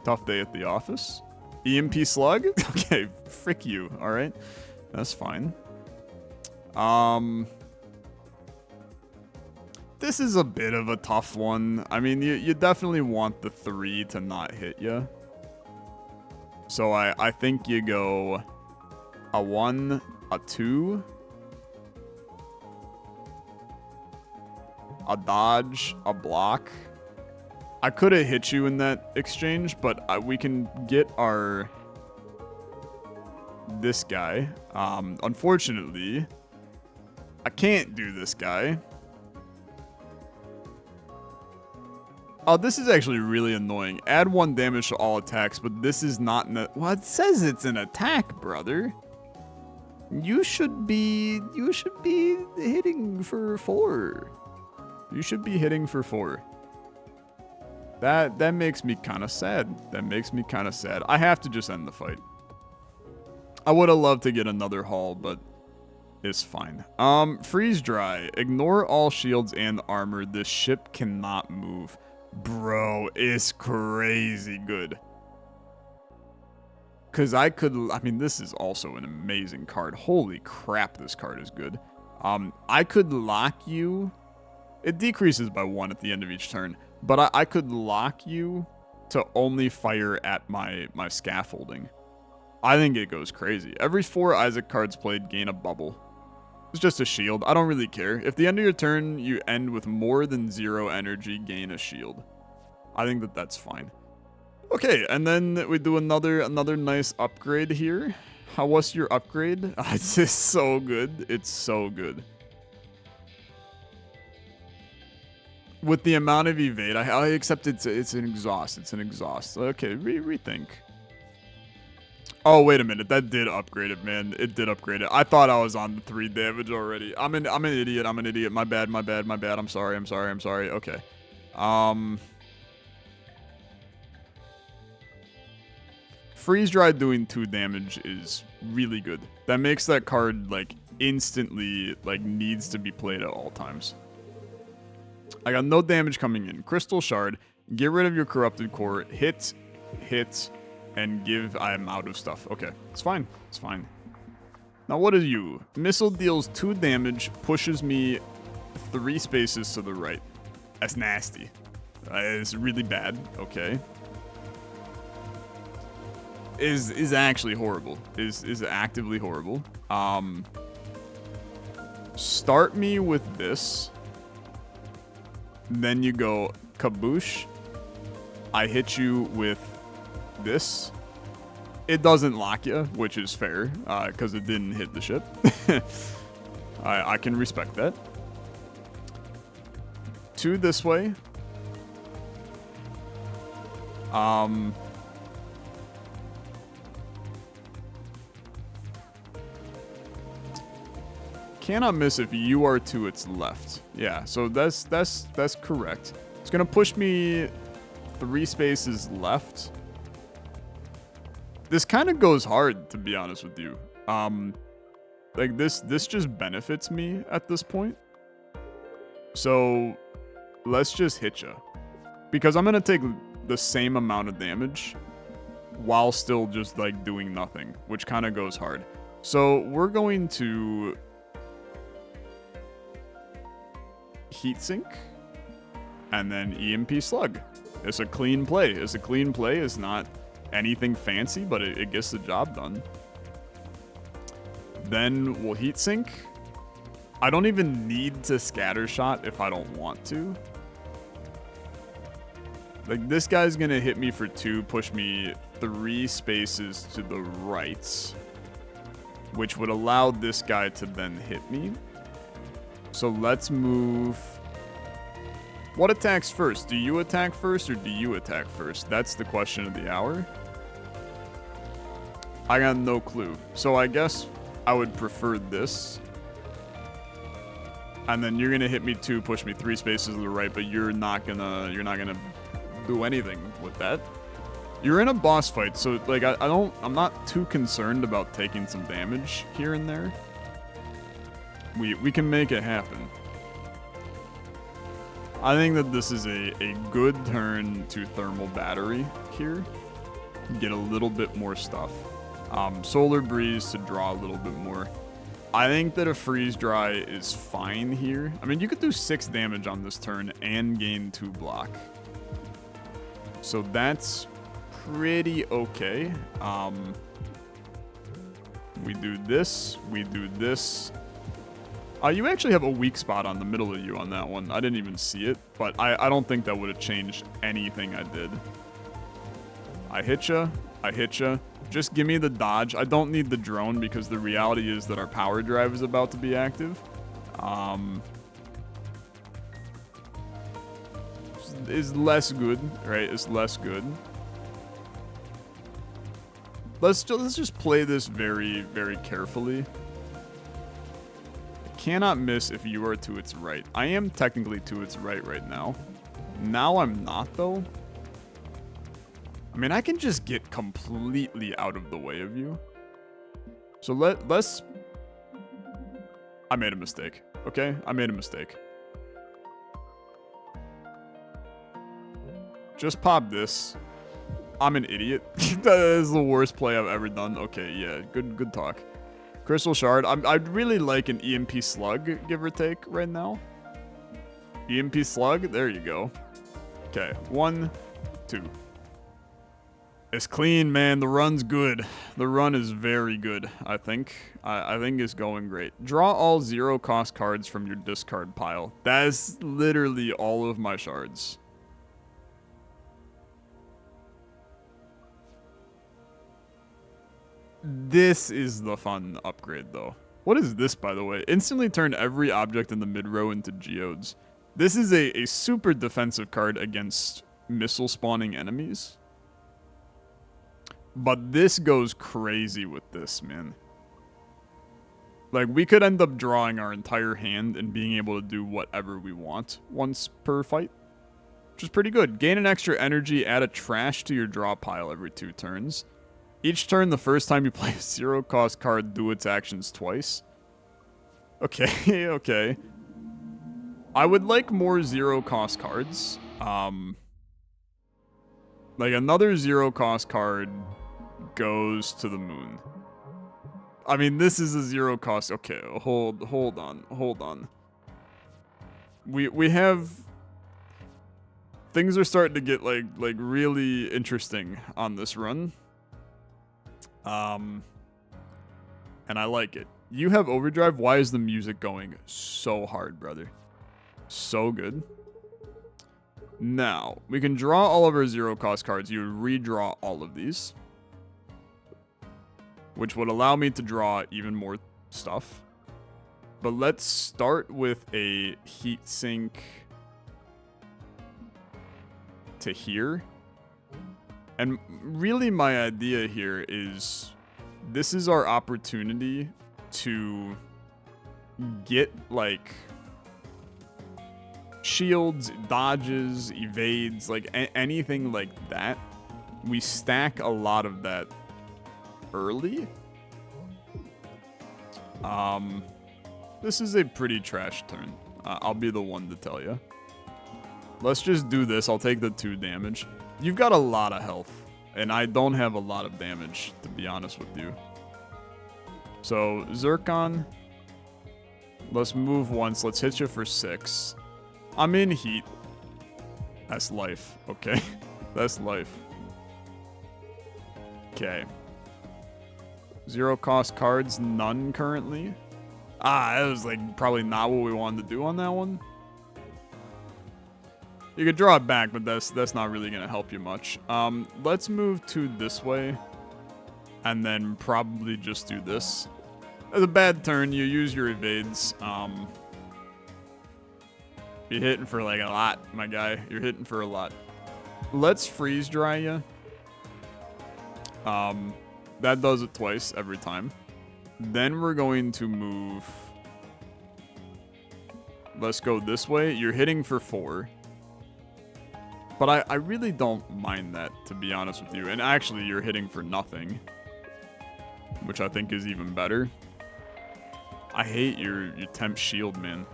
Speaker 1: Tough day at the office. EMP Slug? Okay, frick you, alright. That's fine. This is a bit of a tough one. I mean, you definitely want the 3 to not hit you. So I think you go a 1, a 2, a dodge, a block. I could have hit you in that exchange, but we can get this guy. Unfortunately, I can't do this guy. Oh, this is actually really annoying. Add 1 damage to all attacks, but this is not well, it says it's an attack, brother. You should be hitting for 4. You should be hitting for 4. That makes me kind of sad. That makes me kind of sad. I have to just end the fight. I would have loved to get another haul, but it's fine. Freeze dry. Ignore all shields and armor. This ship cannot move. Bro, it's crazy good. Because I mean, this is also an amazing card. Holy crap, this card is good. I could lock you. It decreases by 1 at the end of each turn. But I could lock you to only fire at my scaffolding. I think it goes crazy. Every 4 Isaac cards played gain a bubble. It's just a shield. I don't really care. If the end of your turn you end with more than 0 energy, gain a shield. I think that's fine. Okay, and then we do another nice upgrade here. What's your upgrade? It's just so good. It's so good. With the amount of evade, I accept it's an exhaust. It's an exhaust. Okay, rethink. Oh, wait a minute. That did upgrade it, man. It did upgrade it. I thought I was on the 3 damage already. I'm an idiot. I'm an idiot. My bad. I'm sorry. Okay. Freeze Dry doing 2 damage is really good. That makes that card, like, instantly, like, needs to be played at all times. I got no damage coming in. Crystal Shard. Get rid of your Corrupted Core. Hit, and give. I'm out of stuff. Okay, it's fine. It's fine. Now, what is you? Missile deals 2 damage, pushes me 3 spaces to the right. That's nasty. It's really bad. Okay. Is actually horrible. Is actively horrible. Start me with this. Then you go kaboosh. I hit you with this. It doesn't lock you, which is fair, because it didn't hit the ship. I can respect that. 2 this way. Cannot miss if you are to its left. Yeah, so that's correct. It's gonna push me 3 spaces left. This kind of goes hard, to be honest with you. Like this just benefits me at this point. So let's just hit ya, because I'm gonna take the same amount of damage while still just like doing nothing, which kind of goes hard. So we're going to Heatsink and then EMP Slug. It's a clean play. It's not anything fancy, but it gets the job done. Then we'll Heatsink. I don't even need to Scattershot if I don't want to. Like, this guy's gonna hit me for 2, push me 3 spaces to the right, which would allow this guy to then hit me. So let's move. What attacks first? Do you attack first or do you attack first? That's the question of the hour. I got no clue. So I guess I would prefer this. And then you're gonna hit me 2, push me 3 spaces to the right, but you're not gonna do anything with that. You're in a boss fight, so like I'm not too concerned about taking some damage here and there. We can make it happen. I think that this is a good turn to Thermal Battery here. Get a little bit more stuff. Solar Breeze to draw a little bit more. I think that a Freeze Dry is fine here. I mean, you could do 6 damage on this turn and gain 2 block. So that's pretty okay. We do this. We do this. You actually have a weak spot on the middle of you on that one. I didn't even see it, but I don't think that would have changed anything I did. I hit ya. I hit ya. Just give me the dodge. I don't need the drone because the reality is that our power drive is about to be active. Is less good, right? It's less good. Let's just play this very, very carefully. Cannot miss if you are to its right. I am technically to its right now. Now I'm not, though. I mean, I can just get completely out of the way of you. So let's... I made a mistake, okay? I made a mistake. Just pop this. I'm an idiot. That is the worst play I've ever done. Okay, yeah, good talk. Crystal Shard. I'd really like an EMP Slug, give or take, right now. EMP Slug, there you go. Okay, 1, 2. It's clean, man. The run's good. The run is very good, I think. I think it's going great. Draw all 0-cost cards from your discard pile. That is literally all of my shards. This is the fun upgrade, though. What is this, by the way? Instantly turn every object in the mid-row into geodes. This is a super defensive card against missile spawning enemies. But this goes crazy with this, man. Like, we could end up drawing our entire hand and being able to do whatever we want once per fight. Which is pretty good. Gain an extra energy, add a trash to your draw pile every 2 turns. Each turn, the first time you play a 0-cost card, do its actions twice. Okay, okay. I would like more 0-cost cards. Like, another 0-cost card goes to the moon. I mean, this is a 0-cost... Okay, hold on. We have... Things are starting to get, like really interesting on this run. And I like it. You have overdrive. Why is the music going so hard, brother? So good. Now, we can draw all of our 0-cost cards. You would redraw all of these, which would allow me to draw even more stuff. But let's start with a heat sink to here. And really my idea here is this is our opportunity to get, like, shields, dodges, evades, like anything like that. We stack a lot of that early. This is a pretty trash turn. I'll be the one to tell you. Let's just do this. I'll take the 2 damage. You've got a lot of health, and I don't have a lot of damage, to be honest with you. So, Zircon. Let's move once. Let's hit you for 6. I'm in heat. That's life, okay? That's life. Okay. 0-cost cards, none currently. That was, like, probably not what we wanted to do on that one. You could draw it back, but that's not really going to help you much. Let's move to this way, and then probably just do this. It's a bad turn. You use your evades. You're hitting for, like, a lot, my guy. You're hitting for a lot. Let's freeze dry you. That does it twice every time. Then we're going to move. Let's go this way. You're hitting for 4. But I really don't mind that, to be honest with you. And actually, you're hitting for nothing, which I think is even better. I hate your temp shield, man.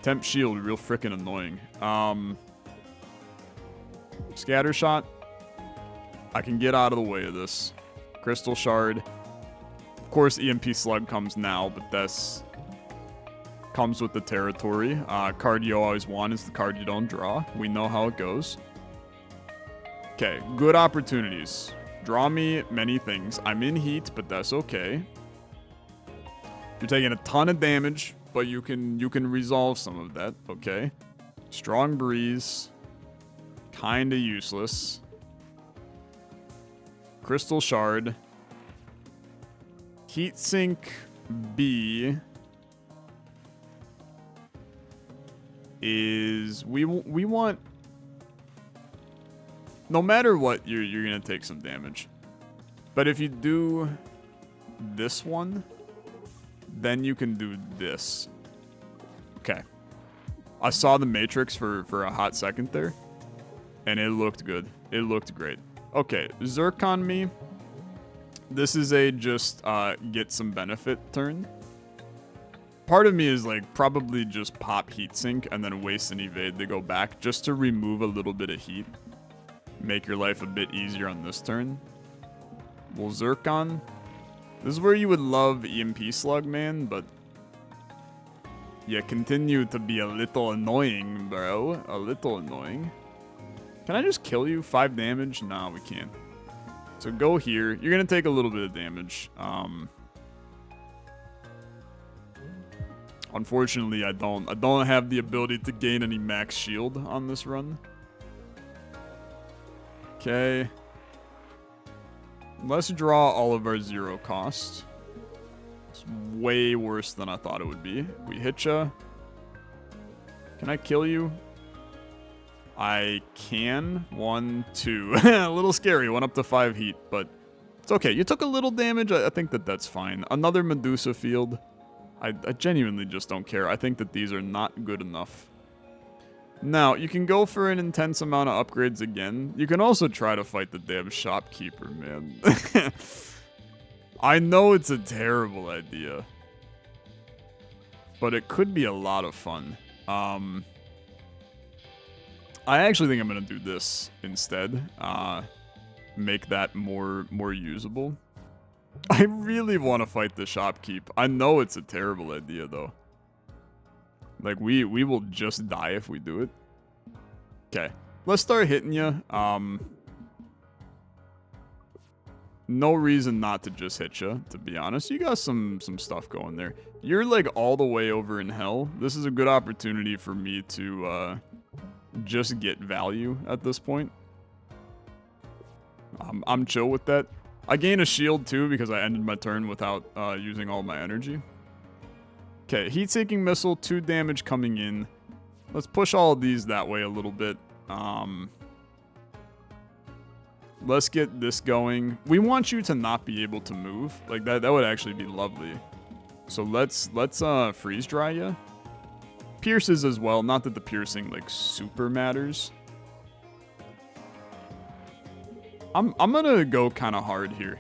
Speaker 1: Temp shield, real freaking annoying. Scatter shot. I can get out of the way of this. Crystal shard. Of course, EMP slug comes now, but that's comes with the territory. Card you always want is the card you don't draw. We know how it goes. Okay, good opportunities. Draw me many things. I'm in heat, but that's okay. You're taking a ton of damage, but you can resolve some of that. Okay. Strong breeze. Kinda useless. Crystal shard. Heat sink B is we want, no matter what, you're gonna take some damage. But if you do this one, then you can do this. Okay. I saw the matrix for a hot second there, and it looked good. It looked great. Okay, Zircon me. This is a just get some benefit turn. Part of me is like probably just pop heatsink and then waste an evade to go back just to remove a little bit of heat. Make your life a bit easier on this turn. Well, Zircon. This is where you would love EMP Slug, man, but you continue to be a little annoying, bro. A little annoying. Can I just kill you? 5 damage? No, we can't. So go here. You're going to take a little bit of damage. Unfortunately, I don't have the ability to gain any max shield on this run. Okay. Let's draw all of our 0 costs. It's way worse than I thought it would be. We hit ya. Can I kill you? I can. 1, 2. A little scary. 1 up to 5 heat, but it's okay. You took a little damage. I think that's fine. Another Medusa field. I genuinely just don't care. I think that these are not good enough. Now, you can go for an intense amount of upgrades again. You can also try to fight the damn shopkeeper, man. I know it's a terrible idea, but it could be a lot of fun. I actually think I'm going to do this instead. Make that more usable. I really want to fight the shopkeep. I know it's a terrible idea, though. Like, we will just die if we do it. Okay. Let's start hitting you. No reason not to just hit you, to be honest. You got some stuff going there. You're, like, all the way over in hell. This is a good opportunity for me to, just get value at this point. I'm chill with that. I gain a shield, too, because I ended my turn without using all my energy. Okay, heat-seeking missile, 2 damage coming in. Let's push all of these that way a little bit. Let's get this going. We want you to not be able to move. Like, that would actually be lovely. So let's freeze dry you. Pierces as well. Not that the piercing, like, super matters. I'm gonna go kind of hard here.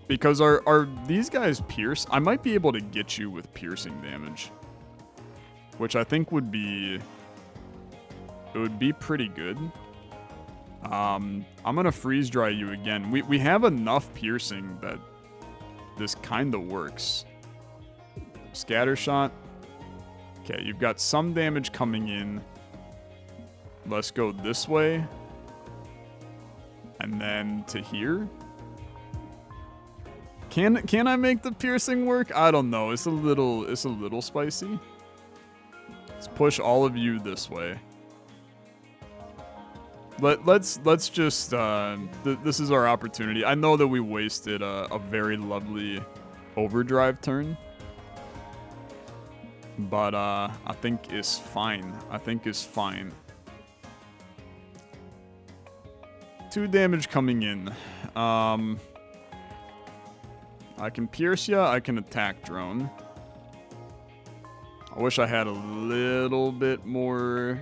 Speaker 1: Because are these guys pierce? I might be able to get you with piercing damage. Which I think would be... It would be pretty good. I'm gonna freeze dry you again. We have enough piercing that this kind of works. Scatter shot. Okay, you've got some damage coming in. Let's go this way. And then to here. Can I make the piercing work? I don't know. It's a little spicy. Let's push all of you this way. Let's just this is our opportunity. I know that we wasted a very lovely overdrive turn. But I think it's fine. I think it's fine. 2 damage coming in. I can pierce ya. I can attack drone. I wish I had a little bit more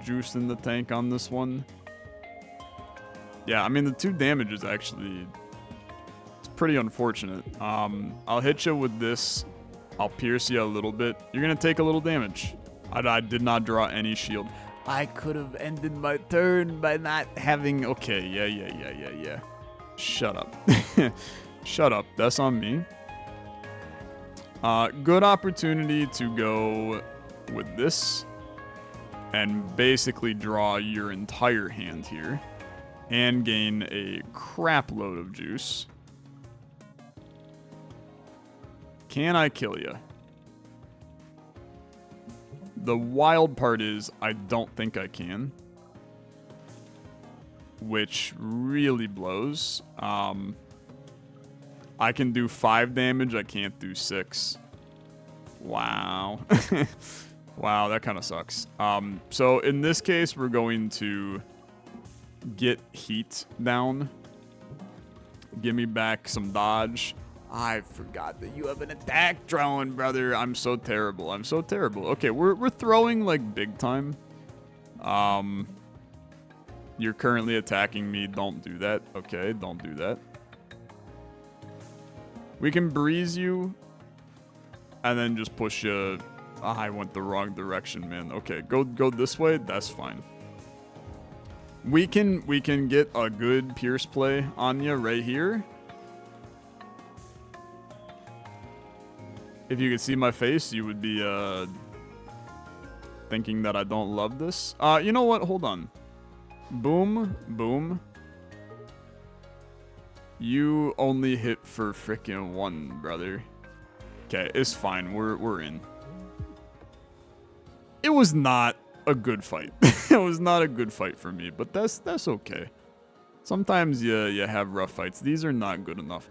Speaker 1: juice in the tank on this one. Yeah, I mean, the 2 damage is actually... It's pretty unfortunate. I'll hit you with this. I'll pierce you a little bit. You're going to take a little damage. I did not draw any shield. I could have ended my turn by not having... Okay, yeah. Shut up. Shut up. That's on me. Good opportunity to go with this and basically draw your entire hand here and gain a crap load of juice. Can I kill you? The wild part is I don't think I can, which really blows. I can do 5 damage, I can't do 6. Wow. Wow, that kind of sucks. So in this case, we're going to get heat down. Give me back some dodge. I forgot that you have an attack drone, brother. I'm so terrible. I'm so terrible. Okay, we're throwing like big time. You're currently attacking me. Don't do that. Okay, don't do that. We can breeze you and then just push you. I went the wrong direction, man. Okay, go this way. That's fine. We can get a good pierce play on you right here. If you could see my face, you would be thinking that I don't love this. You know what? Hold on. Boom, boom. You only hit for freaking 1, brother. Okay, it's fine. We're in. It was not a good fight. It was not a good fight for me, but that's okay. Sometimes you have rough fights. These are not good enough.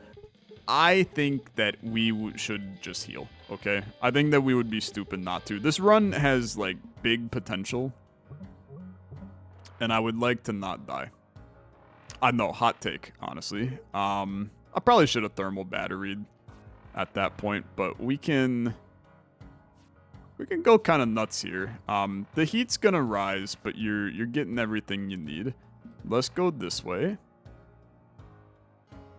Speaker 1: I think that we should just heal, okay? I think that we would be stupid not to. This run has, like, big potential. And I would like to not die. I know, hot take, honestly. I probably should have thermal batteried at that point, but we can go kind of nuts here. The heat's gonna rise, but you're getting everything you need. Let's go this way.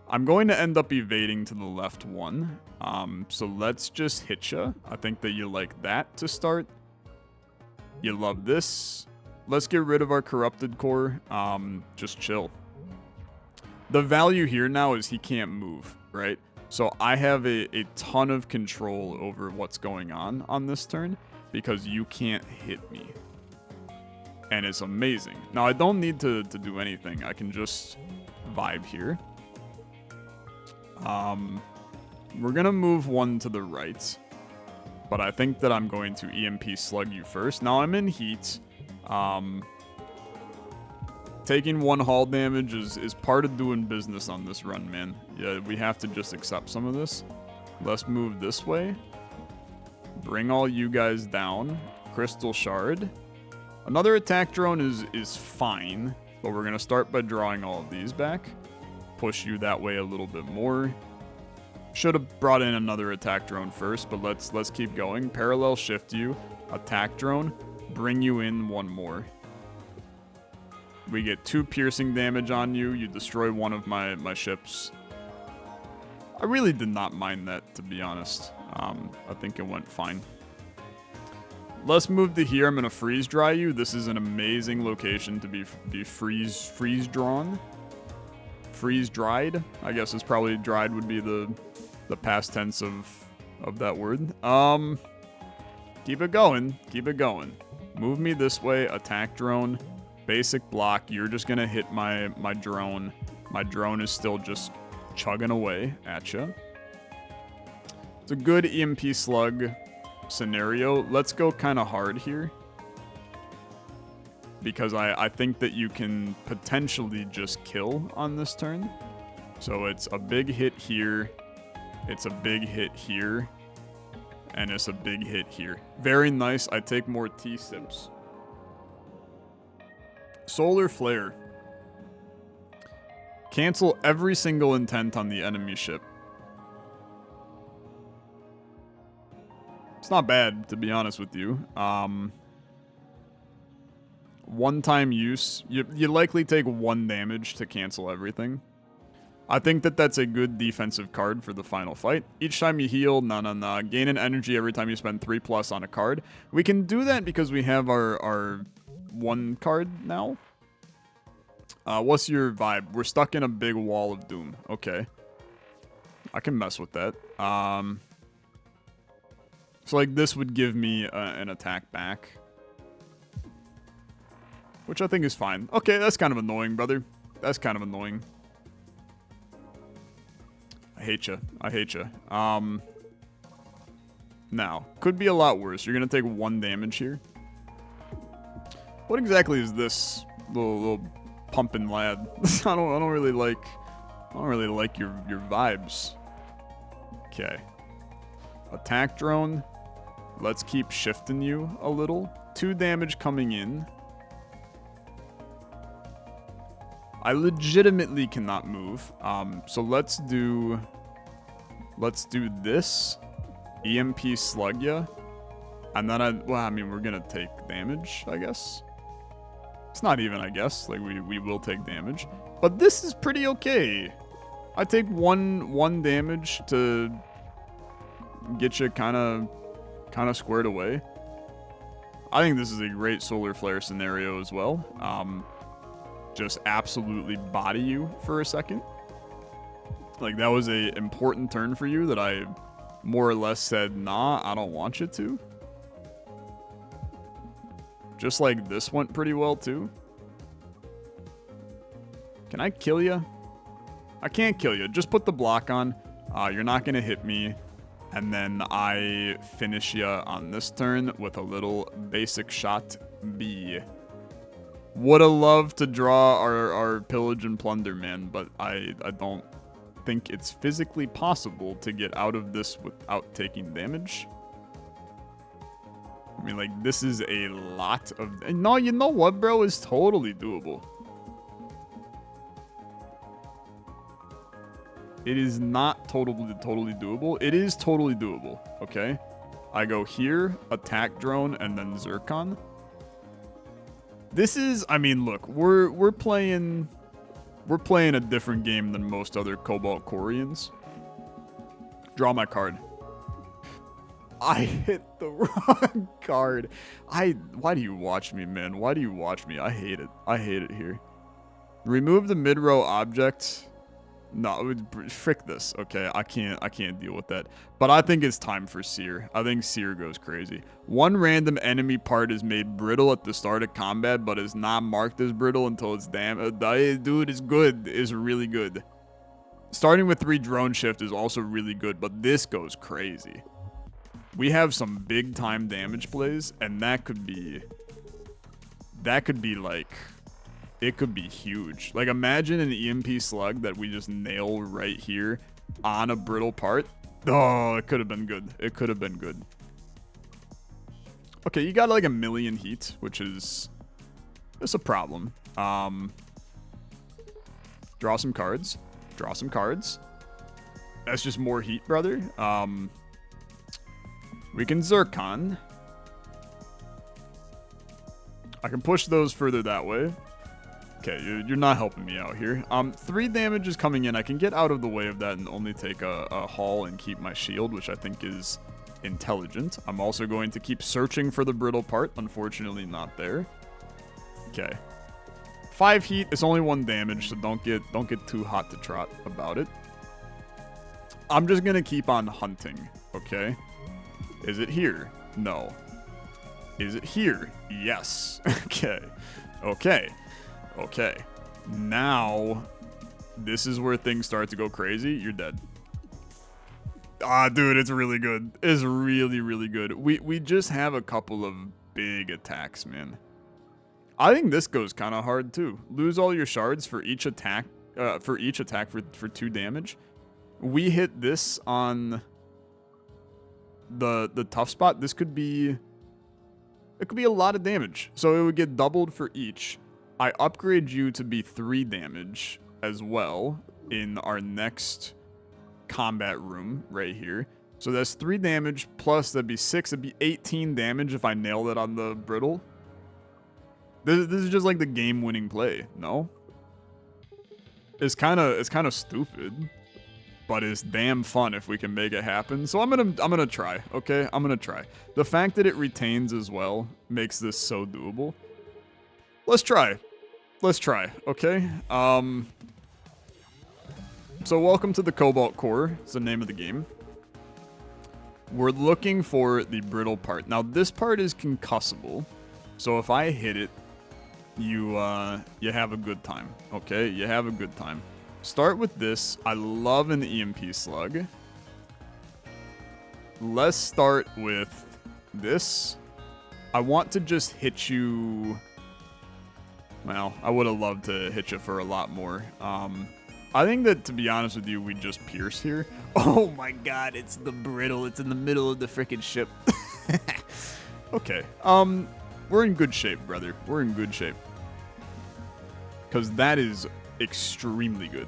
Speaker 1: I'm going to end up evading to the left one. So let's just hit ya. I think that you like that to start. You love this. Let's get rid of our corrupted core. Just chill. The value here now is he can't move, right? So I have a ton of control over what's going on this turn because you can't hit me. And it's amazing. Now, I don't need to do anything. I can just vibe here. We're going to move one to the right. But I think that I'm going to EMP slug you first. Now, I'm in heat. Taking 1 hull damage is part of doing business on this run, man. Yeah, we have to just accept some of this. Let's move this way. Bring all you guys down. Crystal Shard. Another attack drone is fine, but we're going to start by drawing all of these back. Push you that way a little bit more. Should have brought in another attack drone first, but let's keep going. Parallel shift you. Attack drone. Bring you in 1 more. We get 2 piercing damage on you. You destroy 1 of my ships. I really did not mind that, to be honest. I think it went fine. Let's move to here. I'm going to freeze dry you. This is an amazing location to be freeze drawn. Freeze dried. I guess it's probably dried would be the past tense of that word. Keep it going. Keep it going. Move me this way. Attack drone. Basic block. You're just going to hit my drone. My drone is still just chugging away at you. It's a good EMP slug scenario. Let's go kind of hard here. Because I think that you can potentially just kill on this turn. So it's a big hit here. It's a big hit here. And it's a big hit here. Very nice. I take more tea sips. Solar Flare. Cancel every single intent on the enemy ship. It's not bad, to be honest with you. One-time use. You likely take 1 damage to cancel everything. I think that that's a good defensive card for the final fight. Each time you heal, gain an energy every time you spend 3+ on a card. We can do that because we have our 1 card now. What's your vibe? We're stuck in a big wall of doom. Okay. I can mess with that. So like this would give me an attack back. Which I think is fine. Okay, that's kind of annoying, brother. That's kind of annoying. I hate you. I hate you. Now, could be a lot worse. You're gonna take 1 damage here. What exactly is this little pumping lad? I don't really like your vibes. Okay. Attack drone. Let's keep shifting you a little. 2 damage coming in. I legitimately cannot move. So let's do this. EMP slug ya. And then well, I mean, we're gonna take damage, I guess. It's not even, I guess. Like, we will take damage. But this is pretty okay. I take one damage to get you kind of squared away. I think this is a great solar flare scenario as well. Just absolutely body you for a second. Like, that was a important turn for you that I more or less said, nah, I don't want you to. Just like this went pretty well too. Can I kill you? I can't kill you. Just put the block on. You're not going to hit me. And then I finish you on this turn with a little basic shot B. Would have loved to draw our pillage and plunder, man, but I don't think it's physically possible to get out of this without taking damage. I mean, like, this is a lot of... No, you know what, bro? It's totally doable. It is not totally doable. It is totally doable, okay? I go here, attack drone, and then Zircon. This is, I mean, look, we're playing a different game than most other Cobalt Coreans. Draw my card. I hit the wrong card. Why do you watch me, man? Why do you watch me? I hate it. I hate it here. Remove the mid-row object. No, frick this. Okay, I can't deal with that. But I think it's time for Sear. I think Sear goes crazy. 1 random enemy part is made brittle at the start of combat, but is not marked as brittle until it's dude, it's good. It's really good. Starting with 3 drone shift is also really good, but this goes crazy. We have some big time damage plays, and that could be like... It could be huge. Like, imagine an EMP slug that we just nail right here on a brittle part. Oh, it could have been good. It could have been good. Okay, you got like 1,000,000 heat, which is... It's a problem. Draw some cards. Draw some cards. That's just more heat, brother. We can Zircon. I can push those further that way. Okay, you're not helping me out here. 3 damage is coming in. I can get out of the way of that and only take a haul and keep my shield, which I think is intelligent. I'm also going to keep searching for the brittle part. Unfortunately, not there. Okay. 5 heat. It's only 1 damage, so don't get too hot to trot about it. I'm just gonna keep on hunting. Okay. Is it here? No. Is it here? Yes. Okay. Okay. Okay, now this is where things start to go crazy. You're dead. Ah, dude, it's really good. It's really, really good. We just have a couple of big attacks, man. I think this goes kind of hard too. Lose all your shards for each attack. For 2 damage. We hit this on the tough spot. This could be... It could be a lot of damage. So it would get doubled for each. I upgrade you to be 3 damage as well in our next combat room right here. So that's 3 damage plus that'd be 6. It'd be 18 damage if I nailed it on the brittle. This is just like the game-winning play, no? is kind of stupid, but it's damn fun if we can make it happen. So I'm gonna try. Okay, I'm gonna try. The fact that it retains as well makes this so doable. Let's try. Let's try. Okay. So welcome to the Cobalt Core. It's the name of the game. We're looking for the brittle part. Now this part is concussable, so if I hit it, you have a good time. Okay, you have a good time. Start with this. I love an EMP slug. Let's start with this. I want to just hit you. Well, I would have loved to hit you for a lot more. I think that, to be honest with you, we just pierce here. Oh my god, it's the brittle. It's in the middle of the frickin' ship. Okay. We're in good shape, brother. We're in good shape. Because that is extremely good.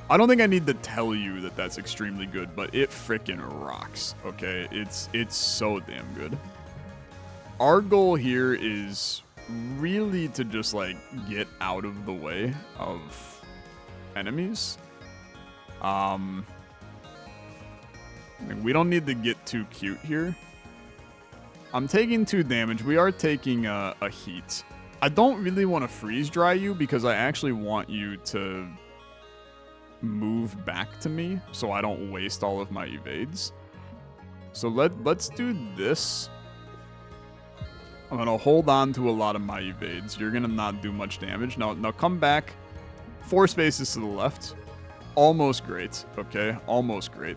Speaker 1: I don't think I need to tell you that that's extremely good, but it frickin' rocks, okay? It's so damn good. Our goal here is really to just, like, get out of the way of enemies. We don't need to get too cute here. I'm taking 2 damage. We are taking a heat. I don't really want to freeze dry you because I actually want you to move back to me so I don't waste all of my evades. So let's do this. I'm gonna hold on to a lot of my evades. You're gonna not do much damage. Now come back. 4 spaces to the left. Almost great. Okay, almost great.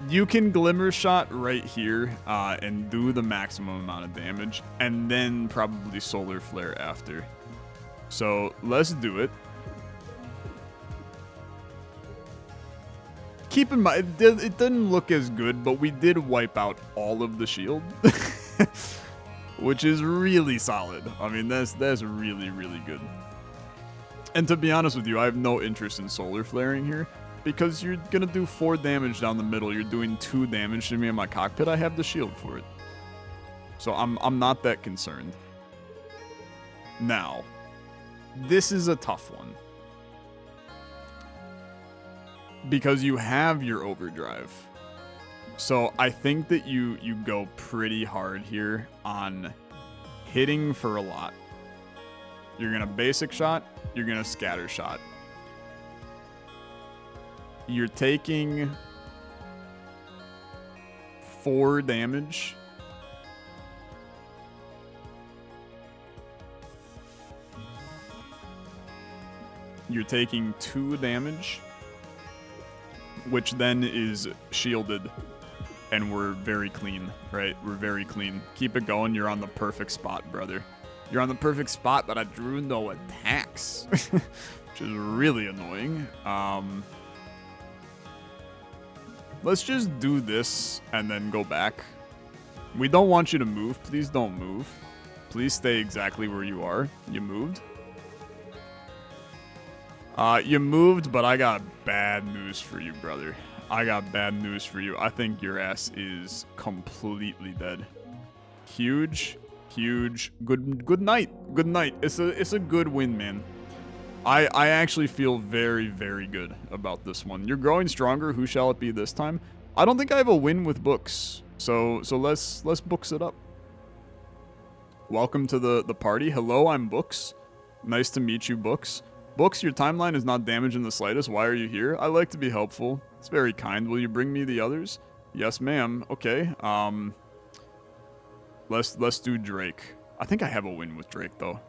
Speaker 1: You can Glimmer Shot right here and do the maximum amount of damage, and then probably Solar Flare after. So let's do it. Keep in mind, it didn't look as good, but we did wipe out all of the shield, which is really solid. I mean, that's really, really good. And to be honest with you, I have no interest in Solar Flaring here, because you're going to do 4 damage down the middle. You're doing 2 damage to me in my cockpit. I have the shield for it. So I'm not that concerned. Now, this is a tough one. Because you have your overdrive. So I think that you go pretty hard here on hitting for a lot. You're going to basic shot. You're going to scatter shot. You're taking 4 damage. You're taking 2 damage, which then is shielded, and we're very clean, right? We're very clean. Keep it going. You're on the perfect spot, brother. You're on the perfect spot, but I drew no attacks, which is really annoying. Let's just do this and then go back. We don't want you to move. Please don't move. Please stay exactly where you are. You moved. You moved, but I got bad news for you, brother. I got bad news for you. I think your ass is completely dead. Huge. Good night. Good night. It's a good win, man. I actually feel very, very good about this one. You're growing stronger. Who shall it be this time? I don't think I have a win with books. So let's books it up. Welcome to the party. Hello, I'm Books. Nice to meet you, Books. Books, your timeline is not damaged in the slightest. Why are you here? I like to be helpful. It's very kind. Will you bring me the others? Yes, ma'am. Okay. Let's do Drake. I think I have a win with Drake, though.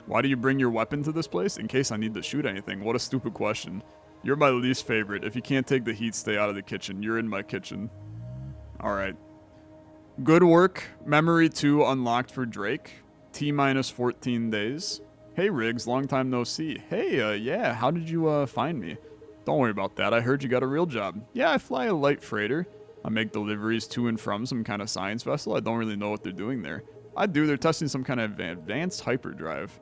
Speaker 1: Why do you bring your weapon to this place? In case I need to shoot anything. What a stupid question. You're my least favorite. If you can't take the heat, stay out of the kitchen. You're in my kitchen. Alright. Good work. Memory 2 unlocked for Drake. T-minus 14 days. Hey, Riggs. Long time no see. Hey, yeah. How did you, find me? Don't worry about that. I heard you got a real job. Yeah, I fly a light freighter. I make deliveries to and from some kind of science vessel. I don't really know what they're doing there. I do. They're testing some kind of advanced hyperdrive.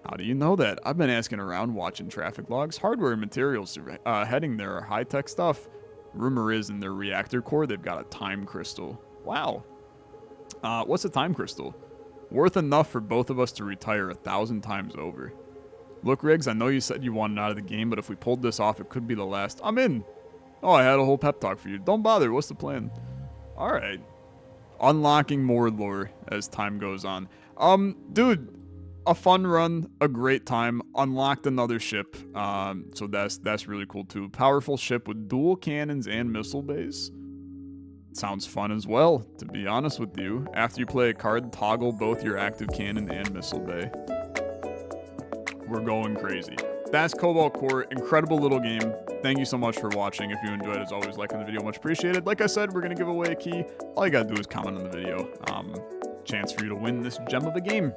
Speaker 1: How do you know that? I've been asking around, watching traffic logs. Hardware and materials heading there are high-tech stuff. Rumor is in their reactor core, they've got a time crystal. Wow. What's a time crystal? Worth enough for both of us to retire 1,000 times over. Look, Riggs, I know you said you wanted out of the game, but if we pulled this off, it could be the last. I'm in. Oh, I had a whole pep talk for you. Don't bother. What's the plan? All right. Unlocking more lore as time goes on. Dude, a fun run, a great time. Unlocked another ship. So that's really cool too. Powerful ship with dual cannons and missile bays. Sounds fun as well, to be honest with you. After you play a card, toggle both your active cannon and missile bay. We're going crazy. That's Cobalt Core. Incredible little game. Thank you so much for watching. If you enjoyed, as always, liking the video, much appreciated. Like I said, we're going to give away a key. All you got to do is comment on the video. Chance for you to win this gem of a game.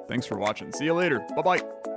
Speaker 1: Thanks for watching. See you later. Bye-bye.